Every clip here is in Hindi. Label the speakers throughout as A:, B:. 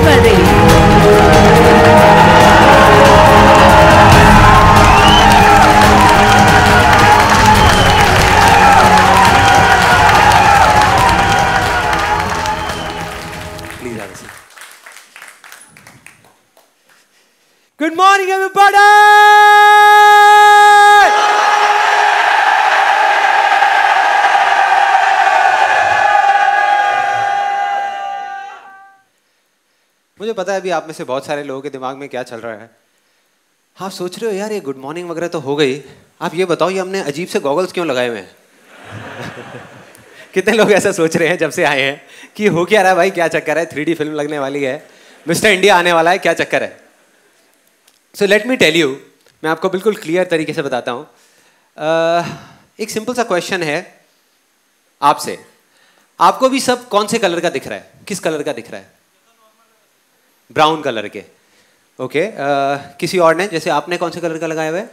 A: कर देंगे।
B: Good morning, everybody! मुझे पता है अभी आप में से बहुत सारे लोगों के दिमाग में क्या चल रहा है। आप सोच रहे हो यार ये गुड मॉर्निंग वगैरह तो हो गई, आप ये बताओ ये हमने अजीब से गॉगल्स क्यों लगाए हुए हैं? कितने लोग ऐसा सोच रहे हैं जब से आए हैं कि हो क्या रहा है भाई, क्या चक्कर है, 3D फिल्म लगने वाली है, मिस्टर इंडिया आने वाला है, क्या चक्कर है? So let me tell you, मैं आपको बिल्कुल क्लियर तरीके से बताता हूँ। एक सिंपल सा क्वेश्चन है आपसे, आपको भी सब कौन से कलर का दिख रहा है? किस कलर का दिख रहा है? ब्राउन कलर के। ओके, किसी और ने, जैसे आपने कौन से कलर का लगाया हुआ है?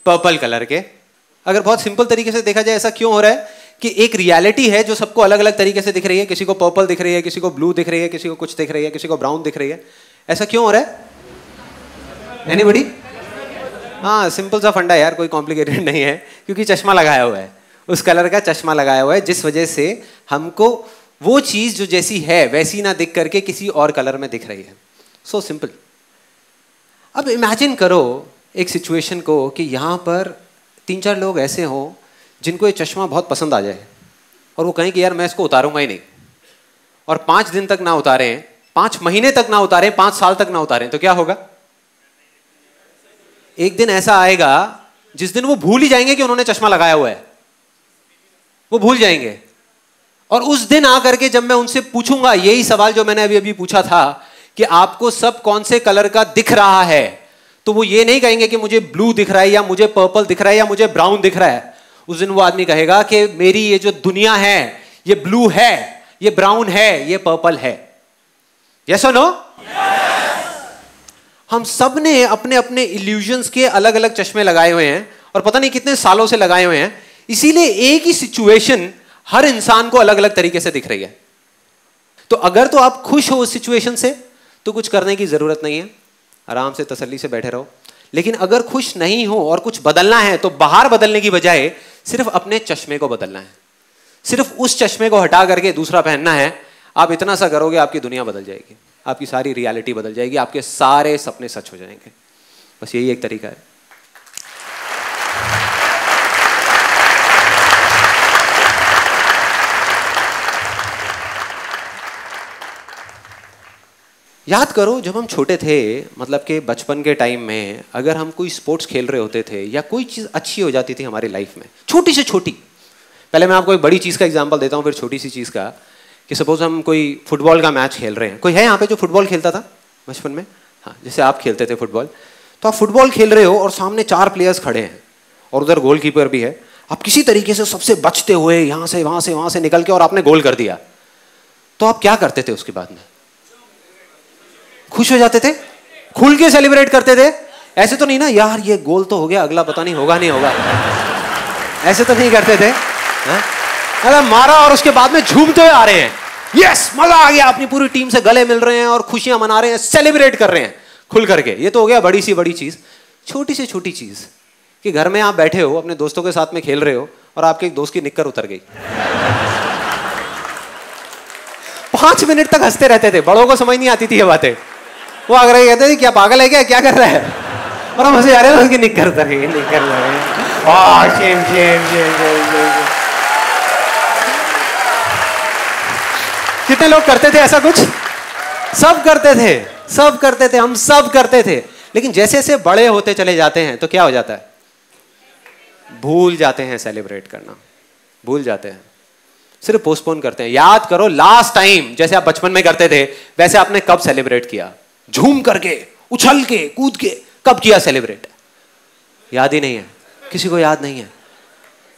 B: पर्पल कलर के। अगर बहुत सिंपल तरीके से देखा जाए ऐसा क्यों हो रहा है कि एक रियलिटी है जो सबको अलग अलग तरीके से दिख रही है, किसी को पर्पल दिख रही है, किसी को ब्लू दिख रही है, किसी को कुछ दिख रही है, किसी को ब्राउन दिख रही है। ऐसा क्यों हो रहा है? एनीबॉडी? हाँ, सिंपल सा फंडा यार, कोई कॉम्प्लिकेटेड नहीं है, क्योंकि चश्मा लगाया हुआ है, उस कलर का चश्मा लगाया हुआ है, जिस वजह से हमको वो चीज जो जैसी है वैसी ना दिख करके किसी और कलर में दिख रही है। So simple. अब इमेजिन करो एक सिचुएशन को कि यहाँ पर 3-4 लोग ऐसे हों जिनको ये चश्मा बहुत पसंद आ जाए और वो कहें कि यार मैं इसको उतारूंगा ही नहीं, और 5 दिन तक ना उतारें, 5 महीने तक ना उतारें, 5 साल तक ना उतारें, तो क्या होगा? एक दिन ऐसा आएगा जिस दिन वो भूल ही जाएंगे कि उन्होंने चश्मा लगाया हुआ है, वो भूल जाएंगे। और उस दिन आकर के जब मैं उनसे पूछूंगा यही सवाल जो मैंने अभी अभी पूछा था कि आपको सब कौन से कलर का दिख रहा है, तो वो ये नहीं कहेंगे कि मुझे ब्लू दिख रहा है या मुझे पर्पल दिख रहा है या मुझे ब्राउन दिख रहा है। उस दिन वो आदमी कहेगा कि मेरी ये जो दुनिया है ये ब्लू है, ये ब्राउन है, ये पर्पल है। यस और नो? हम सब ने अपने अपने इल्यूजन्स के अलग अलग चश्मे लगाए हुए हैं और पता नहीं कितने सालों से लगाए हुए हैं, इसीलिए एक ही सिचुएशन हर इंसान को अलग अलग तरीके से दिख रही है। तो अगर तो आप खुश हो उस सिचुएशन से तो कुछ करने की जरूरत नहीं है, आराम से तसल्ली से बैठे रहो। लेकिन अगर खुश नहीं हो और कुछ बदलना है तो बाहर बदलने की बजाय सिर्फ अपने चश्मे को बदलना है, सिर्फ उस चश्मे को हटा करके दूसरा पहनना है। आप इतना सा करोगे आपकी दुनिया बदल जाएगी, आपकी सारी रियलिटी बदल जाएगी, आपके सारे सपने सच हो जाएंगे। बस यही एक तरीका है। याद करो जब हम छोटे थे, मतलब कि बचपन के टाइम में अगर हम कोई स्पोर्ट्स खेल रहे होते थे या कोई चीज़ अच्छी हो जाती थी हमारी लाइफ में, छोटी से छोटी, पहले मैं आपको एक बड़ी चीज़ का एग्जांपल देता हूँ फिर छोटी सी चीज़ का, कि सपोज हम कोई फुटबॉल का मैच खेल रहे हैं। कोई है यहाँ पे जो फुटबॉल खेलता था बचपन में? हाँ, जैसे आप खेलते थे फुटबॉल, तो आप फुटबॉल खेल रहे हो और सामने 4 प्लेयर्स खड़े हैं और उधर गोलकीपर भी है। आप किसी तरीके से सबसे बचते हुए यहाँ से वहाँ से निकल के और आपने गोल कर दिया, तो आप क्या करते थे उसके बाद में? खुश हो जाते थे, खुल के सेलिब्रेट करते थे। ऐसे तो नहीं ना यार ये गोल तो हो गया, अगला पता नहीं होगा नहीं होगा, ऐसे तो नहीं करते थे। अरे मारा और उसके बाद में झूमते हुए आ रहे हैं, यस मजा आ गया, अपनी पूरी टीम से गले मिल रहे हैं और खुशियां मना रहे हैं, सेलिब्रेट कर रहे हैं खुल करके। ये तो हो गया बड़ी सी बड़ी चीज। छोटी से छोटी चीज कि घर में आप बैठे हो अपने दोस्तों के साथ में खेल रहे हो और आपके एक दोस्त की निक्कर उतर गई, 5 मिनट तक हंसते रहते थे, बड़ों को समझ नहीं आती थी ये बातें। वो आकर कहते थे क्या पागल है क्या कर रहा है, और हम हंसे जा रहे हैं, उसकी निक्कर उतर गई, निक्कर उतर गई। Shem Shem Shem Shem. कितने लोग करते थे ऐसा कुछ? सब करते थे, सब करते थे, हम सब करते थे। लेकिन जैसे जैसे बड़े होते चले जाते हैं तो क्या हो जाता है? भूल जाते हैं सेलिब्रेट करना, भूल जाते हैं, सिर्फ पोस्टपोन करते हैं। याद करो लास्ट टाइम जैसे आप बचपन में करते थे वैसे आपने कब सेलिब्रेट किया? झूम करके, उछल के, कूद के, कब किया सेलिब्रेट? याद ही नहीं है, किसी को याद नहीं है।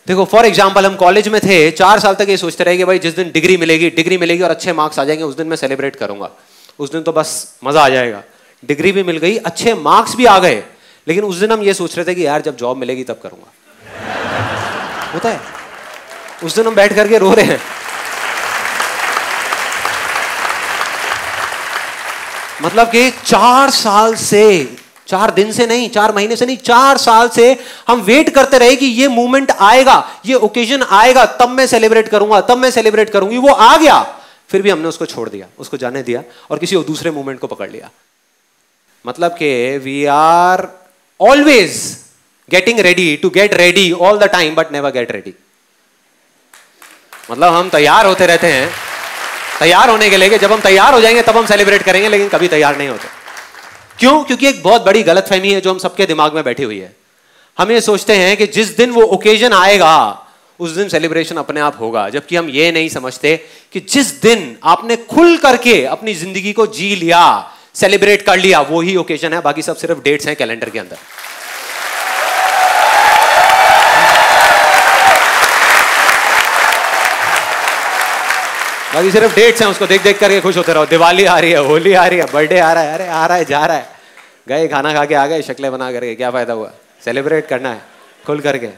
B: देखो फॉर एग्जाम्पल हम कॉलेज में थे, 4 साल तक ये सोचते रहे कि भाई जिस दिन डिग्री मिलेगी और अच्छे मार्क्स आ जाएंगे उस दिन मैं सेलिब्रेट करूंगा, उस दिन तो बस मजा आ जाएगा। डिग्री भी मिल गई, अच्छे मार्क्स भी आ गए, लेकिन उस दिन हम ये सोच रहे थे कि यार जब जॉब मिलेगी तब करूंगा। होता है, उस दिन हम बैठ करके रो रहे हैं। मतलब कि 4 साल से, 4 दिन से नहीं, 4 महीने से नहीं, 4 साल से हम वेट करते रहे कि ये मोमेंट आएगा, ये ओकेजन आएगा, तब मैं सेलिब्रेट करूंगा, तब मैं सेलिब्रेट करूंगी। वो आ गया, फिर भी हमने उसको छोड़ दिया, उसको जाने दिया और किसी और दूसरे मोमेंट को पकड़ लिया। मतलब कि we are always getting ready to get ready all the time but never get ready. मतलब हम तैयार होते रहते हैं, तैयार होने के लिए, जब हम तैयार हो जाएंगे तब हम सेलिब्रेट करेंगे, लेकिन कभी तैयार नहीं होते। क्यों? क्योंकि एक बहुत बड़ी गलतफहमी है जो हम सबके दिमाग में बैठी हुई है। हम ये सोचते हैं कि जिस दिन वो ओकेजन आएगा उस दिन सेलिब्रेशन अपने आप होगा, जबकि हम ये नहीं समझते कि जिस दिन आपने खुल करके अपनी जिंदगी को जी लिया, सेलिब्रेट कर लिया, वो ही ओकेजन है। बाकी सब सिर्फ डेट्स हैं कैलेंडर के अंदर। बाकी सिर्फ डेट्स हैं, उसको देख देख करके खुश होते रहो। दिवाली आ रही है, होली आ रही है, बर्थडे आ रहा है, अरे आ रहा है जा रहा है, गए खाना खा के आ गए, शक्लें बना करके, क्या फायदा हुआ? सेलिब्रेट करना है खुल करके।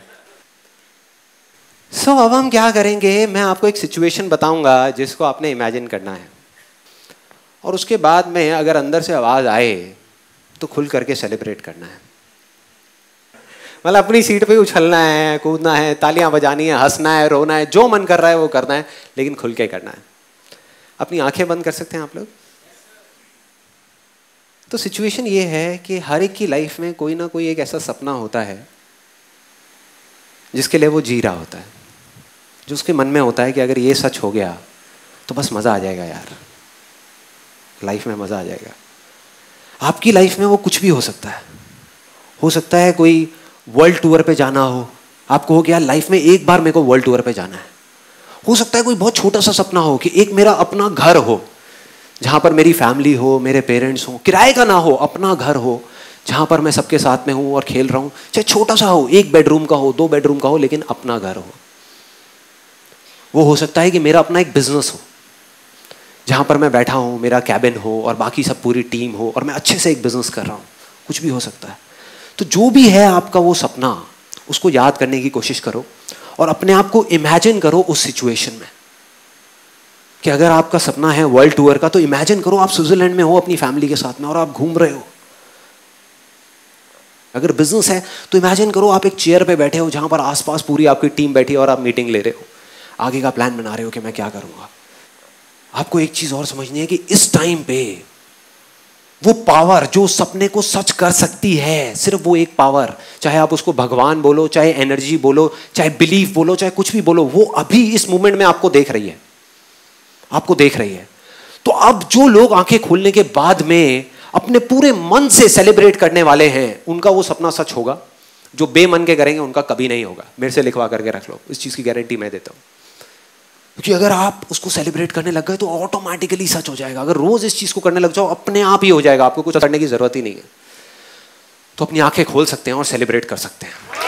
B: सो अब हम क्या करेंगे, मैं आपको एक सिचुएशन बताऊंगा जिसको आपने इमेजिन करना है, और उसके बाद में अगर अंदर से आवाज आए तो खुल करके सेलिब्रेट करना है। मतलब अपनी सीट पे उछलना है, कूदना है, तालियां बजानी है, हंसना है, रोना है, जो मन कर रहा है वो करना है, लेकिन खुल के करना है। अपनी आंखें बंद कर सकते हैं आप लोग? तो सिचुएशन ये है कि हर एक की लाइफ में कोई ना कोई एक ऐसा सपना होता है जिसके लिए वो जी रहा होता है, जो उसके मन में होता है कि अगर ये सच हो गया तो बस मजा आ जाएगा यार, लाइफ में मजा आ जाएगा। आपकी लाइफ में वो कुछ भी हो सकता है। हो सकता है कोई वर्ल्ड टूर पे जाना हो, आपको हो गया लाइफ में एक बार मेरे को वर्ल्ड टूर पे जाना है। हो सकता है कोई बहुत छोटा सा सपना हो कि एक मेरा अपना घर हो जहां पर मेरी फैमिली हो, मेरे पेरेंट्स हो, किराए का ना हो, अपना घर हो जहां पर मैं सबके साथ में हूं और खेल रहा हूं, चाहे छोटा सा हो, 1 बेडरूम का हो, 2 बेडरूम का हो, लेकिन अपना घर हो। वो हो सकता है कि मेरा अपना एक बिजनेस हो जहां पर मैं बैठा हूं, मेरा कैबिन हो और बाकी सब पूरी टीम हो और मैं अच्छे से एक बिजनेस कर रहा हूं। कुछ भी हो सकता है। तो जो भी है आपका वो सपना, उसको याद करने की कोशिश करो और अपने आप को इमेजिन करो उस सिचुएशन में कि अगर आपका सपना है वर्ल्ड टूर का, तो इमेजिन करो आप स्विट्जरलैंड में हो अपनी फैमिली के साथ में और आप घूम रहे हो। अगर बिजनेस है तो इमेजिन करो आप एक चेयर पे बैठे हो जहां पर आसपास पूरी आपकी टीम बैठी है और आप मीटिंग ले रहे हो, आगे का प्लान बना रहे हो कि मैं क्या करूंगा। आपको एक चीज और समझनी है कि इस टाइम पे वो पावर जो सपने को सच कर सकती है, सिर्फ वो एक पावर, चाहे आप उसको भगवान बोलो, चाहे एनर्जी बोलो, चाहे बिलीफ बोलो, चाहे कुछ भी बोलो, वो अभी इस मोमेंट में आपको देख रही है, आपको देख रही है। तो अब जो लोग आंखें खोलने के बाद में अपने पूरे मन से सेलिब्रेट करने वाले हैं, उनका वो सपना सच होगा। जो बेमन के करेंगे उनका कभी नहीं होगा। मेरे से लिखवा करके रख लो, इस चीज की गारंटी मैं देता हूं। क्योंकि अगर आप उसको सेलिब्रेट करने लग गए तो ऑटोमेटिकली सच हो जाएगा। अगर रोज इस चीज को करने लग जाओ, अपने आप ही हो जाएगा, आपको कुछ करने की जरूरत ही नहीं है। तो अपनी आंखें खोल सकते हैं और सेलिब्रेट कर सकते हैं।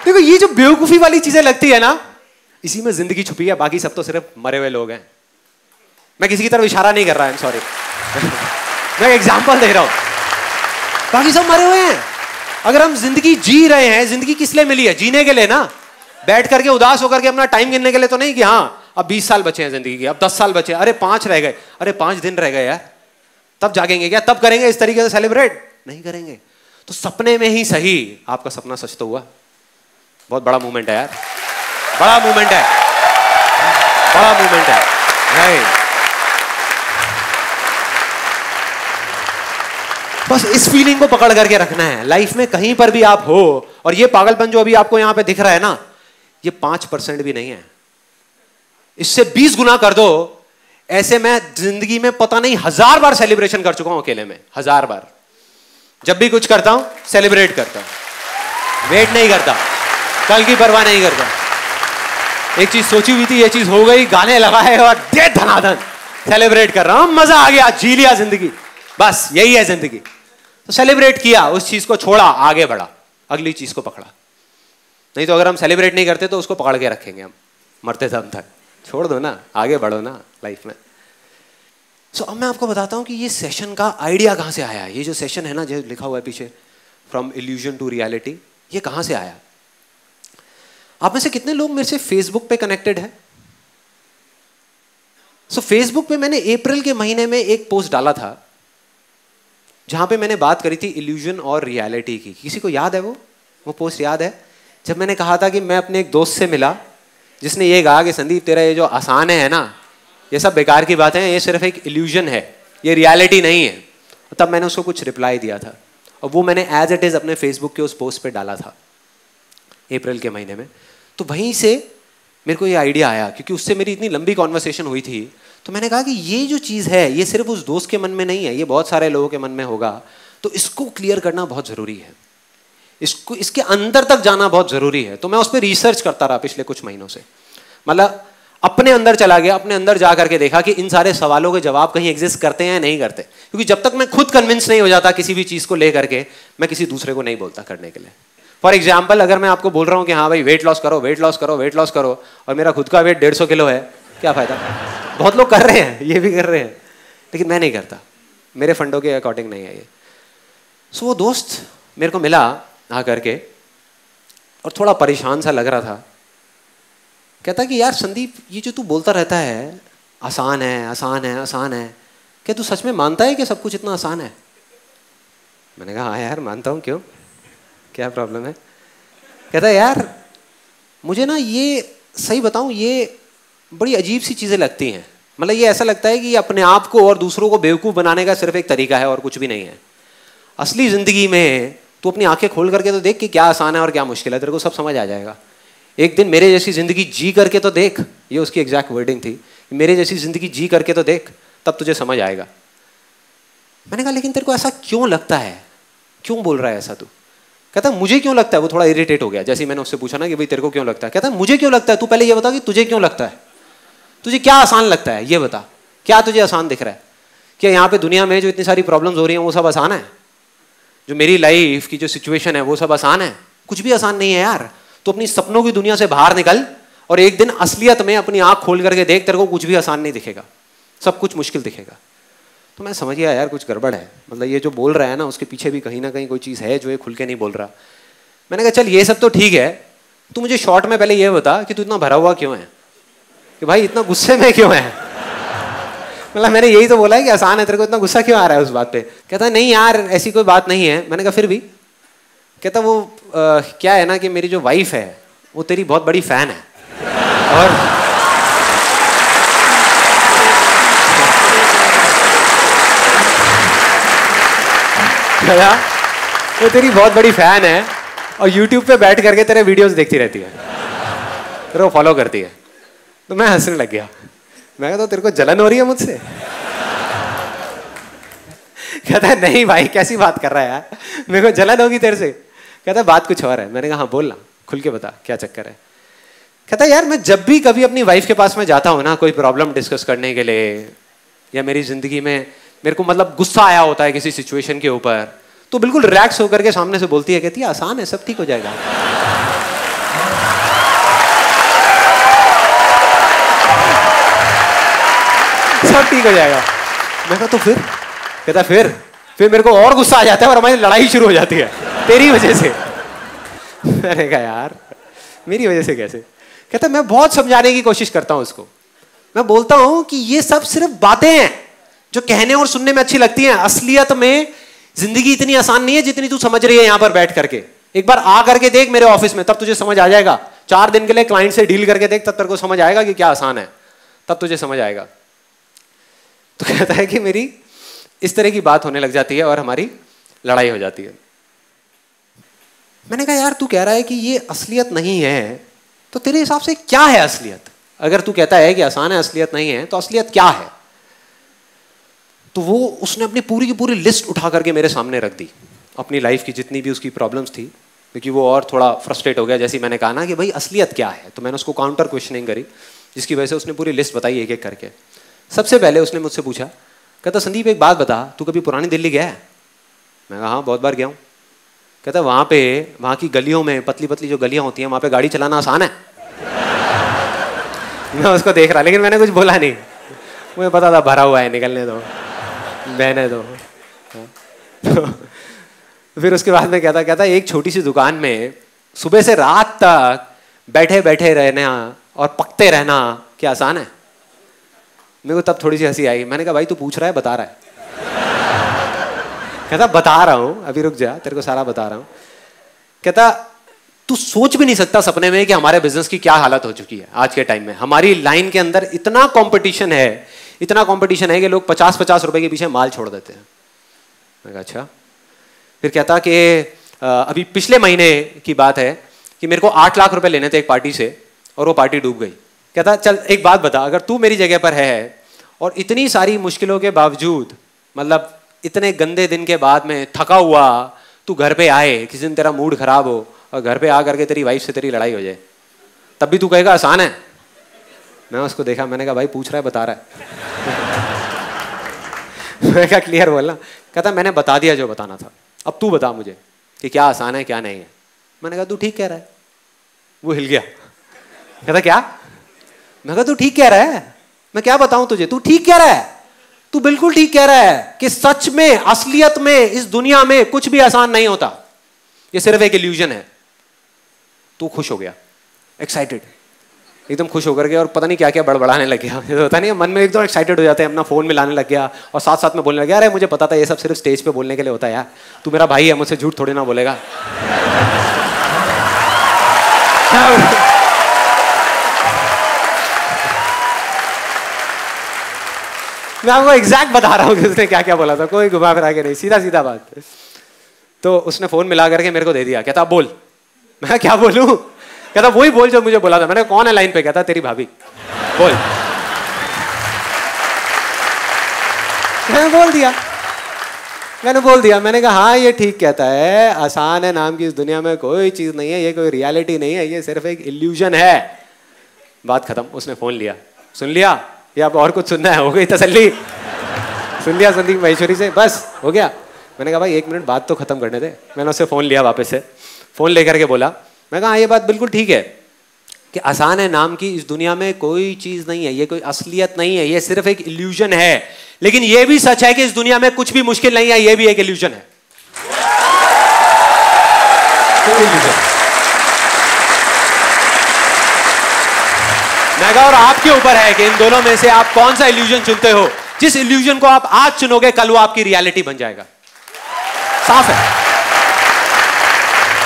B: देखो ये जो बेवकूफी वाली चीजें लगती है ना, इसी में जिंदगी छुपी है। बाकी सब तो सिर्फ मरे हुए लोग हैं। मैं किसी की तरफ इशारा नहीं कर रहा, सॉरी मैं एग्जांपल दे रहा हूं। बाकी सब मरे हुए हैं। अगर हम जिंदगी जी रहे हैं, जिंदगी किस लिए मिली है? जीने के लिए ना। बैठ करके उदास होकर के अपना टाइम गिनने के लिए तो नहीं कि हाँ अब 20 साल बचे हैं जिंदगी के, अब 10 साल बचे, अरे 5 रह गए, अरे 5 दिन रह गए यार, तब जागेंगे क्या? तब करेंगे इस तरीके से सेलिब्रेट? नहीं करेंगे। तो सपने में ही सही आपका सपना सच तो हुआ। बहुत बड़ा मूवमेंट है यार, बड़ा मूवमेंट है, बड़ा मूवमेंट है। नहीं, बस इस फीलिंग को पकड़ करके रखना है। लाइफ में कहीं पर भी आप हो, और ये पागलपन जो अभी आपको यहां पे दिख रहा है ना, ये 5% भी नहीं है। इससे 20 गुना कर दो। ऐसे मैं जिंदगी में पता नहीं 1000 बार सेलिब्रेशन कर चुका हूं अकेले में, 1000 बार। जब भी कुछ करता हूं सेलिब्रेट करता हूं, वेट नहीं करता, कल की परवाह नहीं करता। एक चीज सोची हुई थी, ये चीज हो गई, गाने लगाए और दे धनाधन सेलिब्रेट कर रहा हूं, मजा आ गया, जी लिया जिंदगी। बस यही है जिंदगी। तो सेलिब्रेट किया, उस चीज को छोड़ा, आगे बढ़ा। अगली चीज को पकड़ा। नहीं तो अगर हम सेलिब्रेट नहीं करते तो उसको पकड़ के रखेंगे हम मरते दम तक। छोड़ दो ना, आगे बढ़ो ना लाइफ में। सो अब मैं आपको बताता हूँ कि ये सेशन का आइडिया कहाँ से आया। ये जो सेशन है ना, जो लिखा हुआ है पीछे, फ्रॉम इल्यूजन टू रियलिटी, ये कहाँ से आया? आप में से कितने लोग मेरे से फेसबुक पे कनेक्टेड है? सो फेसबुक पे मैंने अप्रैल के महीने में एक पोस्ट डाला था जहां पे मैंने बात करी थी इल्यूजन और रियलिटी की। किसी को याद है वो पोस्ट याद है? जब मैंने कहा था कि मैं अपने एक दोस्त से मिला जिसने ये कहा कि संदीप तेरा ये जो आसान है ना, ये सब बेकार की बातें हैं, ये सिर्फ एक इल्यूजन है, ये रियलिटी नहीं है। तब मैंने उसको कुछ रिप्लाई दिया था और वो मैंने एज इट इज अपने फेसबुक के उस पोस्ट पे डाला था अप्रैल के महीने में। तो वहीं से मेरे को ये आइडिया आया, क्योंकि उससे मेरी इतनी लंबी कॉन्वर्सेशन हुई थी। तो मैंने कहा कि ये जो चीज़ है ये सिर्फ उस दोस्त के मन में नहीं है, ये बहुत सारे लोगों के मन में होगा। तो इसको क्लियर करना बहुत ज़रूरी है, इसको इसके अंदर तक जाना बहुत ज़रूरी है। तो मैं उस पर रिसर्च करता रहा पिछले कुछ महीनों से। मतलब अपने अंदर चला गया, अपने अंदर जा करके देखा कि इन सारे सवालों के जवाब कहीं एग्जिस्ट करते हैं या नहीं करते। क्योंकि जब तक मैं खुद कन्विंस नहीं हो जाता किसी भी चीज़ को लेकर के, मैं किसी दूसरे को नहीं बोलता करने के लिए। फॉर एग्जाम्पल, अगर मैं आपको बोल रहा हूँ कि हाँ भाई वेट लॉस करो, वेट लॉस करो, वेट लॉस करो, और मेरा खुद का वेट 150 किलो है, क्या फ़ायदा? बहुत लोग कर रहे हैं, ये भी कर रहे हैं, लेकिन मैं नहीं करता, मेरे फंडों के अकॉर्डिंग नहीं है ये। सो वो दोस्त मेरे को मिला आ करके और थोड़ा परेशान सा लग रहा था। कहता कि यार संदीप, ये जो तू बोलता रहता है आसान है, आसान है, आसान है, क्या तू सच में मानता है कि सब कुछ इतना आसान है? मैंने कहा हाँ यार मानता हूँ, क्यों, क्या प्रॉब्लम है? कहता है यार मुझे ना ये सही बताऊँ, ये बड़ी अजीब सी चीज़ें लगती हैं। मतलब ये ऐसा लगता है कि अपने आप को और दूसरों को बेवकूफ़ बनाने का सिर्फ एक तरीका है और कुछ भी नहीं है। असली ज़िंदगी में तू अपनी आंखें खोल करके तो देख कि क्या आसान है और क्या मुश्किल है, तेरे को सब समझ आ जाएगा। एक दिन मेरे जैसी ज़िंदगी जी करके तो देख, ये उसकी एग्जैक्ट वर्डिंग थी, मेरे जैसी ज़िंदगी जी करके तो देख, तब तुझे समझ आएगा। मैंने कहा लेकिन तेरे को ऐसा क्यों लगता है, क्यों बोल रहा है ऐसा तू? कहता मुझे क्यों लगता है। वो थोड़ा इरिटेट हो गया, जैसे मैंने उससे पूछा ना कि भाई तेरे को क्यों लगता है। कहता मुझे क्यों लगता है, तू पहले ये बता कि तुझे क्यों लगता है, तुझे क्या आसान लगता है, ये बता, क्या तुझे आसान दिख रहा है? क्या यहाँ पे दुनिया में जो इतनी सारी प्रॉब्लम्स हो रही हैं वो सब आसान है? जो मेरी लाइफ की जो सिचुएशन है वो सब आसान है? कुछ भी आसान नहीं है यार। तो अपनी सपनों की दुनिया से बाहर निकल और एक दिन असलियत में अपनी आंख खोल करके देख, तेरे को कुछ भी आसान नहीं दिखेगा, सब कुछ मुश्किल दिखेगा। तो मैं समझ गया यार कुछ गड़बड़ है, मतलब ये जो बोल रहा है ना उसके पीछे भी कहीं ना कहीं कोई चीज़ है जो ये खुल के नहीं बोल रहा। मैंने कहा चल ये सब तो ठीक है, तू मुझे शॉर्ट में पहले ये बता कि तू इतना भरा हुआ क्यों है, कि भाई इतना गुस्से में क्यों है? मतलब मैंने यही तो बोला है कि आसान है, तेरे को इतना गुस्सा क्यों आ रहा है उस बात पे? कहता है नहीं यार ऐसी कोई बात नहीं है। मैंने कहा फिर भी? कहता वो क्या है ना कि मेरी जो वाइफ है वो तेरी बहुत बड़ी फैन है और वो तेरी बहुत बड़ी फैन है और YouTube पे बैठ करके तेरे वीडियोस देखती रहती है, तेरे को फॉलो करती है। तो मैं हंसने लग गया। मैं कहता तो तेरे को जलन हो रही है मुझसे? कहता है नहीं भाई कैसी बात कर रहा है यार, मेरे को जलन होगी तेरे से। कहता है बात कुछ और है। मैंने कहा हाँ बोल ना, खुल के बता क्या चक्कर है। कहता है यार मैं जब भी कभी अपनी वाइफ के पास में जाता हूँ ना कोई प्रॉब्लम डिस्कस करने के लिए, या मेरी जिंदगी में मेरे को मतलब गुस्सा आया होता है किसी सिचुएशन के ऊपर, तो बिल्कुल रिलैक्स होकर के सामने से बोलती है, कहती है आसान है, सब ठीक हो जाएगा। सब ठीक हो जाएगा। मैं कहा तो फिर? कहता फिर मेरे को और गुस्सा आ जाता है और हमारी लड़ाई शुरू हो जाती है तेरी वजह से। मैंने कहा यार मेरी वजह से कैसे? कहता मैं बहुत समझाने की कोशिश करता हूं उसको। मैं बोलता हूं कि ये सब सिर्फ बातें हैं जो कहने और सुनने में अच्छी लगती हैं। असलियत में जिंदगी इतनी आसान नहीं है जितनी तू समझ रही है यहां पर बैठ करके। एक बार आ करके देख मेरे ऑफिस में, तब तुझे समझ आ जाएगा। 4 दिन के लिए क्लाइंट से डील करके देख, तब तेरे को समझ आएगा कि क्या आसान है, तब तुझे समझ आएगा। तो कहता है कि मेरी इस तरह की बात होने लग जाती है और हमारी लड़ाई हो जाती है। मैंने कहा यार तू कह रहा है कि ये असलियत नहीं है, तो तेरे हिसाब से क्या है असलियत? अगर तू कहता है कि आसान है, असलियत नहीं है, तो असलियत क्या है? तो वो उसने अपनी पूरी की पूरी लिस्ट उठा करके मेरे सामने रख दी, अपनी लाइफ की जितनी भी उसकी प्रॉब्लम्स थी, क्योंकि वो और थोड़ा फ्रस्ट्रेट हो गया। जैसे मैंने कहा ना कि भाई असलियत क्या है, तो मैंने उसको काउंटर क्वेश्चनिंग करी, जिसकी वजह से उसने पूरी लिस्ट बताई एक एक करके। सबसे पहले उसने मुझसे पूछा, कहता संदीप एक बात बता, तू कभी पुरानी दिल्ली गया है? मैं कहा हाँ बहुत बार गया हूँ। कहता वहाँ की गलियों में, पतली पतली जो गलियां होती हैं, वहाँ पे गाड़ी चलाना आसान है? मैं उसको देख रहा, लेकिन मैंने कुछ बोला नहीं, मुझे पता था भरा हुआ है, निकलने दो, बहने दो। तो फिर उसके बाद में कहता एक छोटी सी दुकान में सुबह से रात तक बैठे बैठे रहना और पकते रहना क्या आसान है? मेरे को तब थोड़ी सी हंसी आई। मैंने कहा भाई तू पूछ रहा है, बता रहा है? कहता बता रहा हूं, अभी रुक जा, तेरे को सारा बता रहा हूं। कहता तू सोच भी नहीं सकता सपने में कि हमारे बिजनेस की क्या हालत हो चुकी है आज के टाइम में। हमारी लाइन के अंदर इतना कंपटीशन है, इतना कंपटीशन है कि लोग 50-50 रुपए के पीछे माल छोड़ देते हैं। मैं कहा अच्छा। फिर कहता कि अभी पिछले महीने की बात है कि मेरे को 8 लाख रुपए लेने थे एक पार्टी से और वो पार्टी डूब गई। कहता चल एक बात बता, अगर तू मेरी जगह पर है और इतनी सारी मुश्किलों के बावजूद, मतलब इतने गंदे दिन के बाद में थका हुआ तू घर पे आए, किसी दिन तेरा मूड खराब हो और घर पे आ करके तेरी वाइफ से तेरी लड़ाई हो जाए, तब भी तू कहेगा आसान है? मैं उसको देखा, मैंने कहा भाई पूछ रहा है, बता रहा है? मैं कहा क्लियर बोलना। कहता मैंने बता दिया जो बताना था, अब तू बता मुझे कि क्या आसान है क्या नहीं है। मैंने कहा तू ठीक कह रहा है। वो हिल गया। कहता क्या? मैं कहा तू ठीक कह रहा है, मैं क्या बताऊं तुझे, तू ठीक कह रहा है, तू बिल्कुल ठीक कह रहा है कि सच में, असलियत में, इस दुनिया में कुछ भी आसान नहीं होता, ये सिर्फ एक इल्यूजन है। तू खुश हो गया, एक्साइटेड, एकदम खुश होकर के, और पता नहीं क्या क्या बड़बड़ाने लग गया। होता नहीं, मन में एकदम एक्साइटेड हो जाते हैं, अपना फोन मिलाने लग गया और साथ साथ में बोलने लग गया, अरे मुझे पता था ये सब सिर्फ स्टेज पे बोलने के लिए होता है यार, तू मेरा भाई है, मुझसे झूठ थोड़ी ना बोलेगा। मैं आपको एग्जैक्ट बता रहा हूँ कि उसने क्या क्या बोला था, कोई घुमा फिरा के नहीं, सीधा सीधा बात। तो उसने फोन मिला करके मेरे को दे दिया। कहता बोल। मैं क्या बोलूं? कहता वही बोल जो मुझे बोला था। मैंने कौन है लाइन पे? कहता तेरी भाभी। बोल। मैंने बोल दिया। मैंने कहा हाँ ये ठीक कहता है, आसान है नाम की इस दुनिया में कोई चीज नहीं है, ये कोई रियलिटी नहीं है, ये सिर्फ एक इल्यूजन है। बात खत्म। उसने फोन लिया, सुन लिया या अब और कुछ सुनना है? हो गई तसल्ली? सुन लिया संदीप महेश्वरी से, बस हो गया। मैंने कहा भाई 1 मिनट बात तो खत्म करने दे। मैंने उससे फोन लिया वापस से, फोन लेकर के बोला, मैं कहा हाँ ये बात बिल्कुल ठीक है कि आसान है नाम की इस दुनिया में कोई चीज नहीं है, ये कोई असलियत नहीं है, ये सिर्फ एक इल्यूजन है। लेकिन ये भी सच है कि इस दुनिया में कुछ भी मुश्किल नहीं है, ये भी एक इल्यूजन है। मैं कहा और आपके ऊपर है कि इन दोनों में से आप कौन सा इल्यूजन चुनते हो। जिस इल्यूजन को आप आज चुनोगे, कल वो आपकी रियलिटी बन जाएगा। साफ है।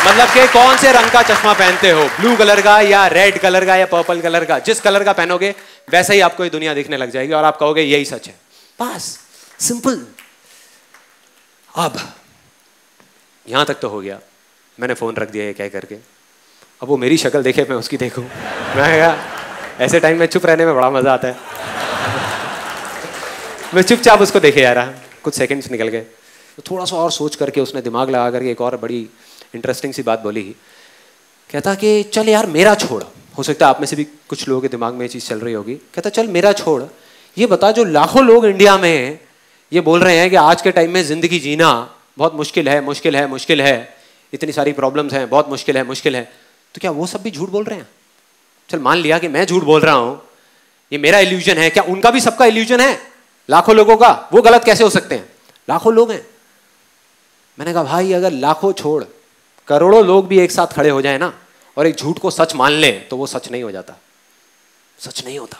B: मतलब कि कौन से रंग का चश्मा पहनते हो, ब्लू कलर का या रेड कलर का या पर्पल कलर का, जिस कलर का पहनोगे वैसे ही आपको ये दुनिया दिखने लग जाएगी और आप कहोगे यही सच है। बस सिंपल। अब यहां तक तो हो गया, मैंने फोन रख दिया ये कह करके। अब वो मेरी शक्ल देखे, मैं उसकी देखूं। मैं कहा ऐसे टाइम में चुप रहने में बड़ा मजा आता है। मैं चुपचाप उसको देखे जा रहा, कुछ सेकंड्स निकल गए, तो थोड़ा सा और सोच करके उसने दिमाग लगा करके एक और बड़ी इंटरेस्टिंग सी बात बोली। कहता कि चल यार मेरा छोड़, हो सकता है आप में से भी कुछ लोगों के दिमाग में ये चीज़ चल रही होगी। कहता चल मेरा छोड़, ये बता जो लाखों लोग इंडिया में ये बोल रहे हैं कि आज के टाइम में ज़िंदगी जीना बहुत मुश्किल है, मुश्किल है, मुश्किल है, इतनी सारी प्रॉब्लम्स हैं, बहुत मुश्किल है, मुश्किल है, तो क्या वो सब भी झूठ बोल रहे हैं? चल मान लिया कि मैं झूठ बोल रहा हूँ, ये मेरा इल्यूजन है, क्या उनका भी सबका इल्यूजन है? लाखों लोगों का, वो गलत कैसे हो सकते हैं? लाखों लोग हैं। मैंने कहा भाई अगर लाखों छोड़ करोड़ों लोग भी एक साथ खड़े हो जाए ना और एक झूठ को सच मान ले, तो वो सच नहीं हो जाता, सच नहीं होता।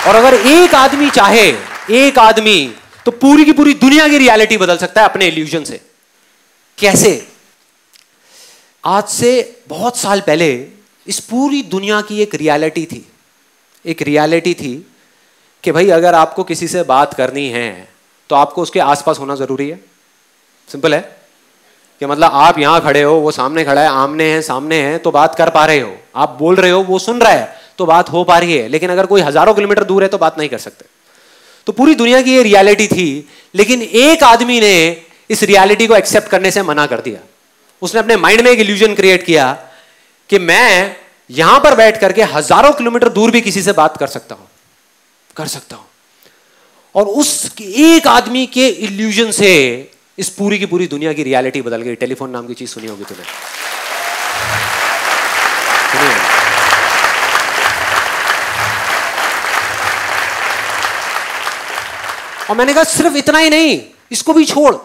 B: और अगर एक आदमी चाहे, एक आदमी, तो पूरी की पूरी दुनिया की रियलिटी बदल सकता है अपने इल्यूजन से। कैसे? आज से बहुत साल पहले इस पूरी दुनिया की एक रियलिटी थी, एक रियलिटी थी कि भाई अगर आपको किसी से बात करनी है तो आपको उसके आसपास होना जरूरी है। सिंपल है कि मतलब आप यहां खड़े हो, वो सामने खड़ा है, आमने हैं सामने हैं, तो बात कर पा रहे हो, आप बोल रहे हो, वो सुन रहा है, तो बात हो पा रही है। लेकिन अगर कोई हजारों किलोमीटर दूर है तो बात नहीं कर सकते। तो पूरी दुनिया की ये रियलिटी थी, लेकिन एक आदमी ने इस रियलिटी को एक्सेप्ट करने से मना कर दिया। उसने अपने माइंड में एक इल्यूजन क्रिएट किया कि मैं यहां पर बैठ करके हजारों किलोमीटर दूर भी किसी से बात कर सकता हूं। कर सकता हूं। और उस एक आदमी के इल्यूजन से इस पूरी की पूरी दुनिया की रियलिटी बदल गई। टेलीफोन नाम की चीज सुनी होगी तूने, सुनी होगी। और मैंने कहा सिर्फ इतना ही नहीं, इसको भी छोड़,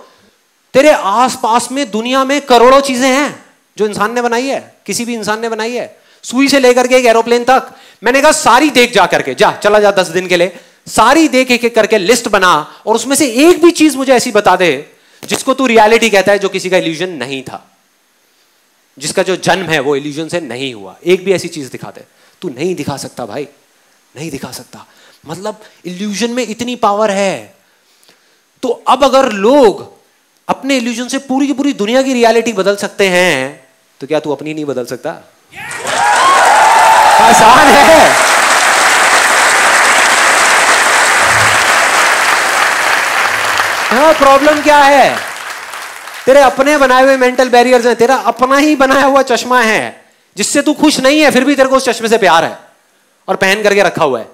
B: तेरे आसपास में दुनिया में करोड़ों चीजें हैं जो इंसान ने बनाई है, किसी भी इंसान ने बनाई है, सुई से लेकर के एक एरोप्लेन तक। मैंने कहा सारी देख जा करके, जा चला जा 10 दिन के लिए, सारी देख एक एक करके लिस्ट बना, और उसमें से एक भी चीज मुझे ऐसी बता दे जिसको तू रियलिटी कहता है, जो किसी का इल्यूजन नहीं था, जिसका जो जन्म है वो इल्यूजन से नहीं हुआ। एक भी ऐसी चीज दिखा दे। तू नहीं दिखा सकता भाई, नहीं दिखा सकता। मतलब इल्यूजन में इतनी पावर है। तो अब अगर लोग अपने इल्यूजन से पूरी की पूरी दुनिया की रियलिटी बदल सकते हैं, तो क्या तू अपनी नहीं बदल सकता? आसान है। हाँ, प्रॉब्लम क्या है? तेरे अपने बनाए हुए मेंटल बैरियर्स हैं, तेरा अपना ही बनाया हुआ चश्मा है जिससे तू खुश नहीं है, फिर भी तेरे को उस चश्मे से प्यार है और पहन करके रखा हुआ है।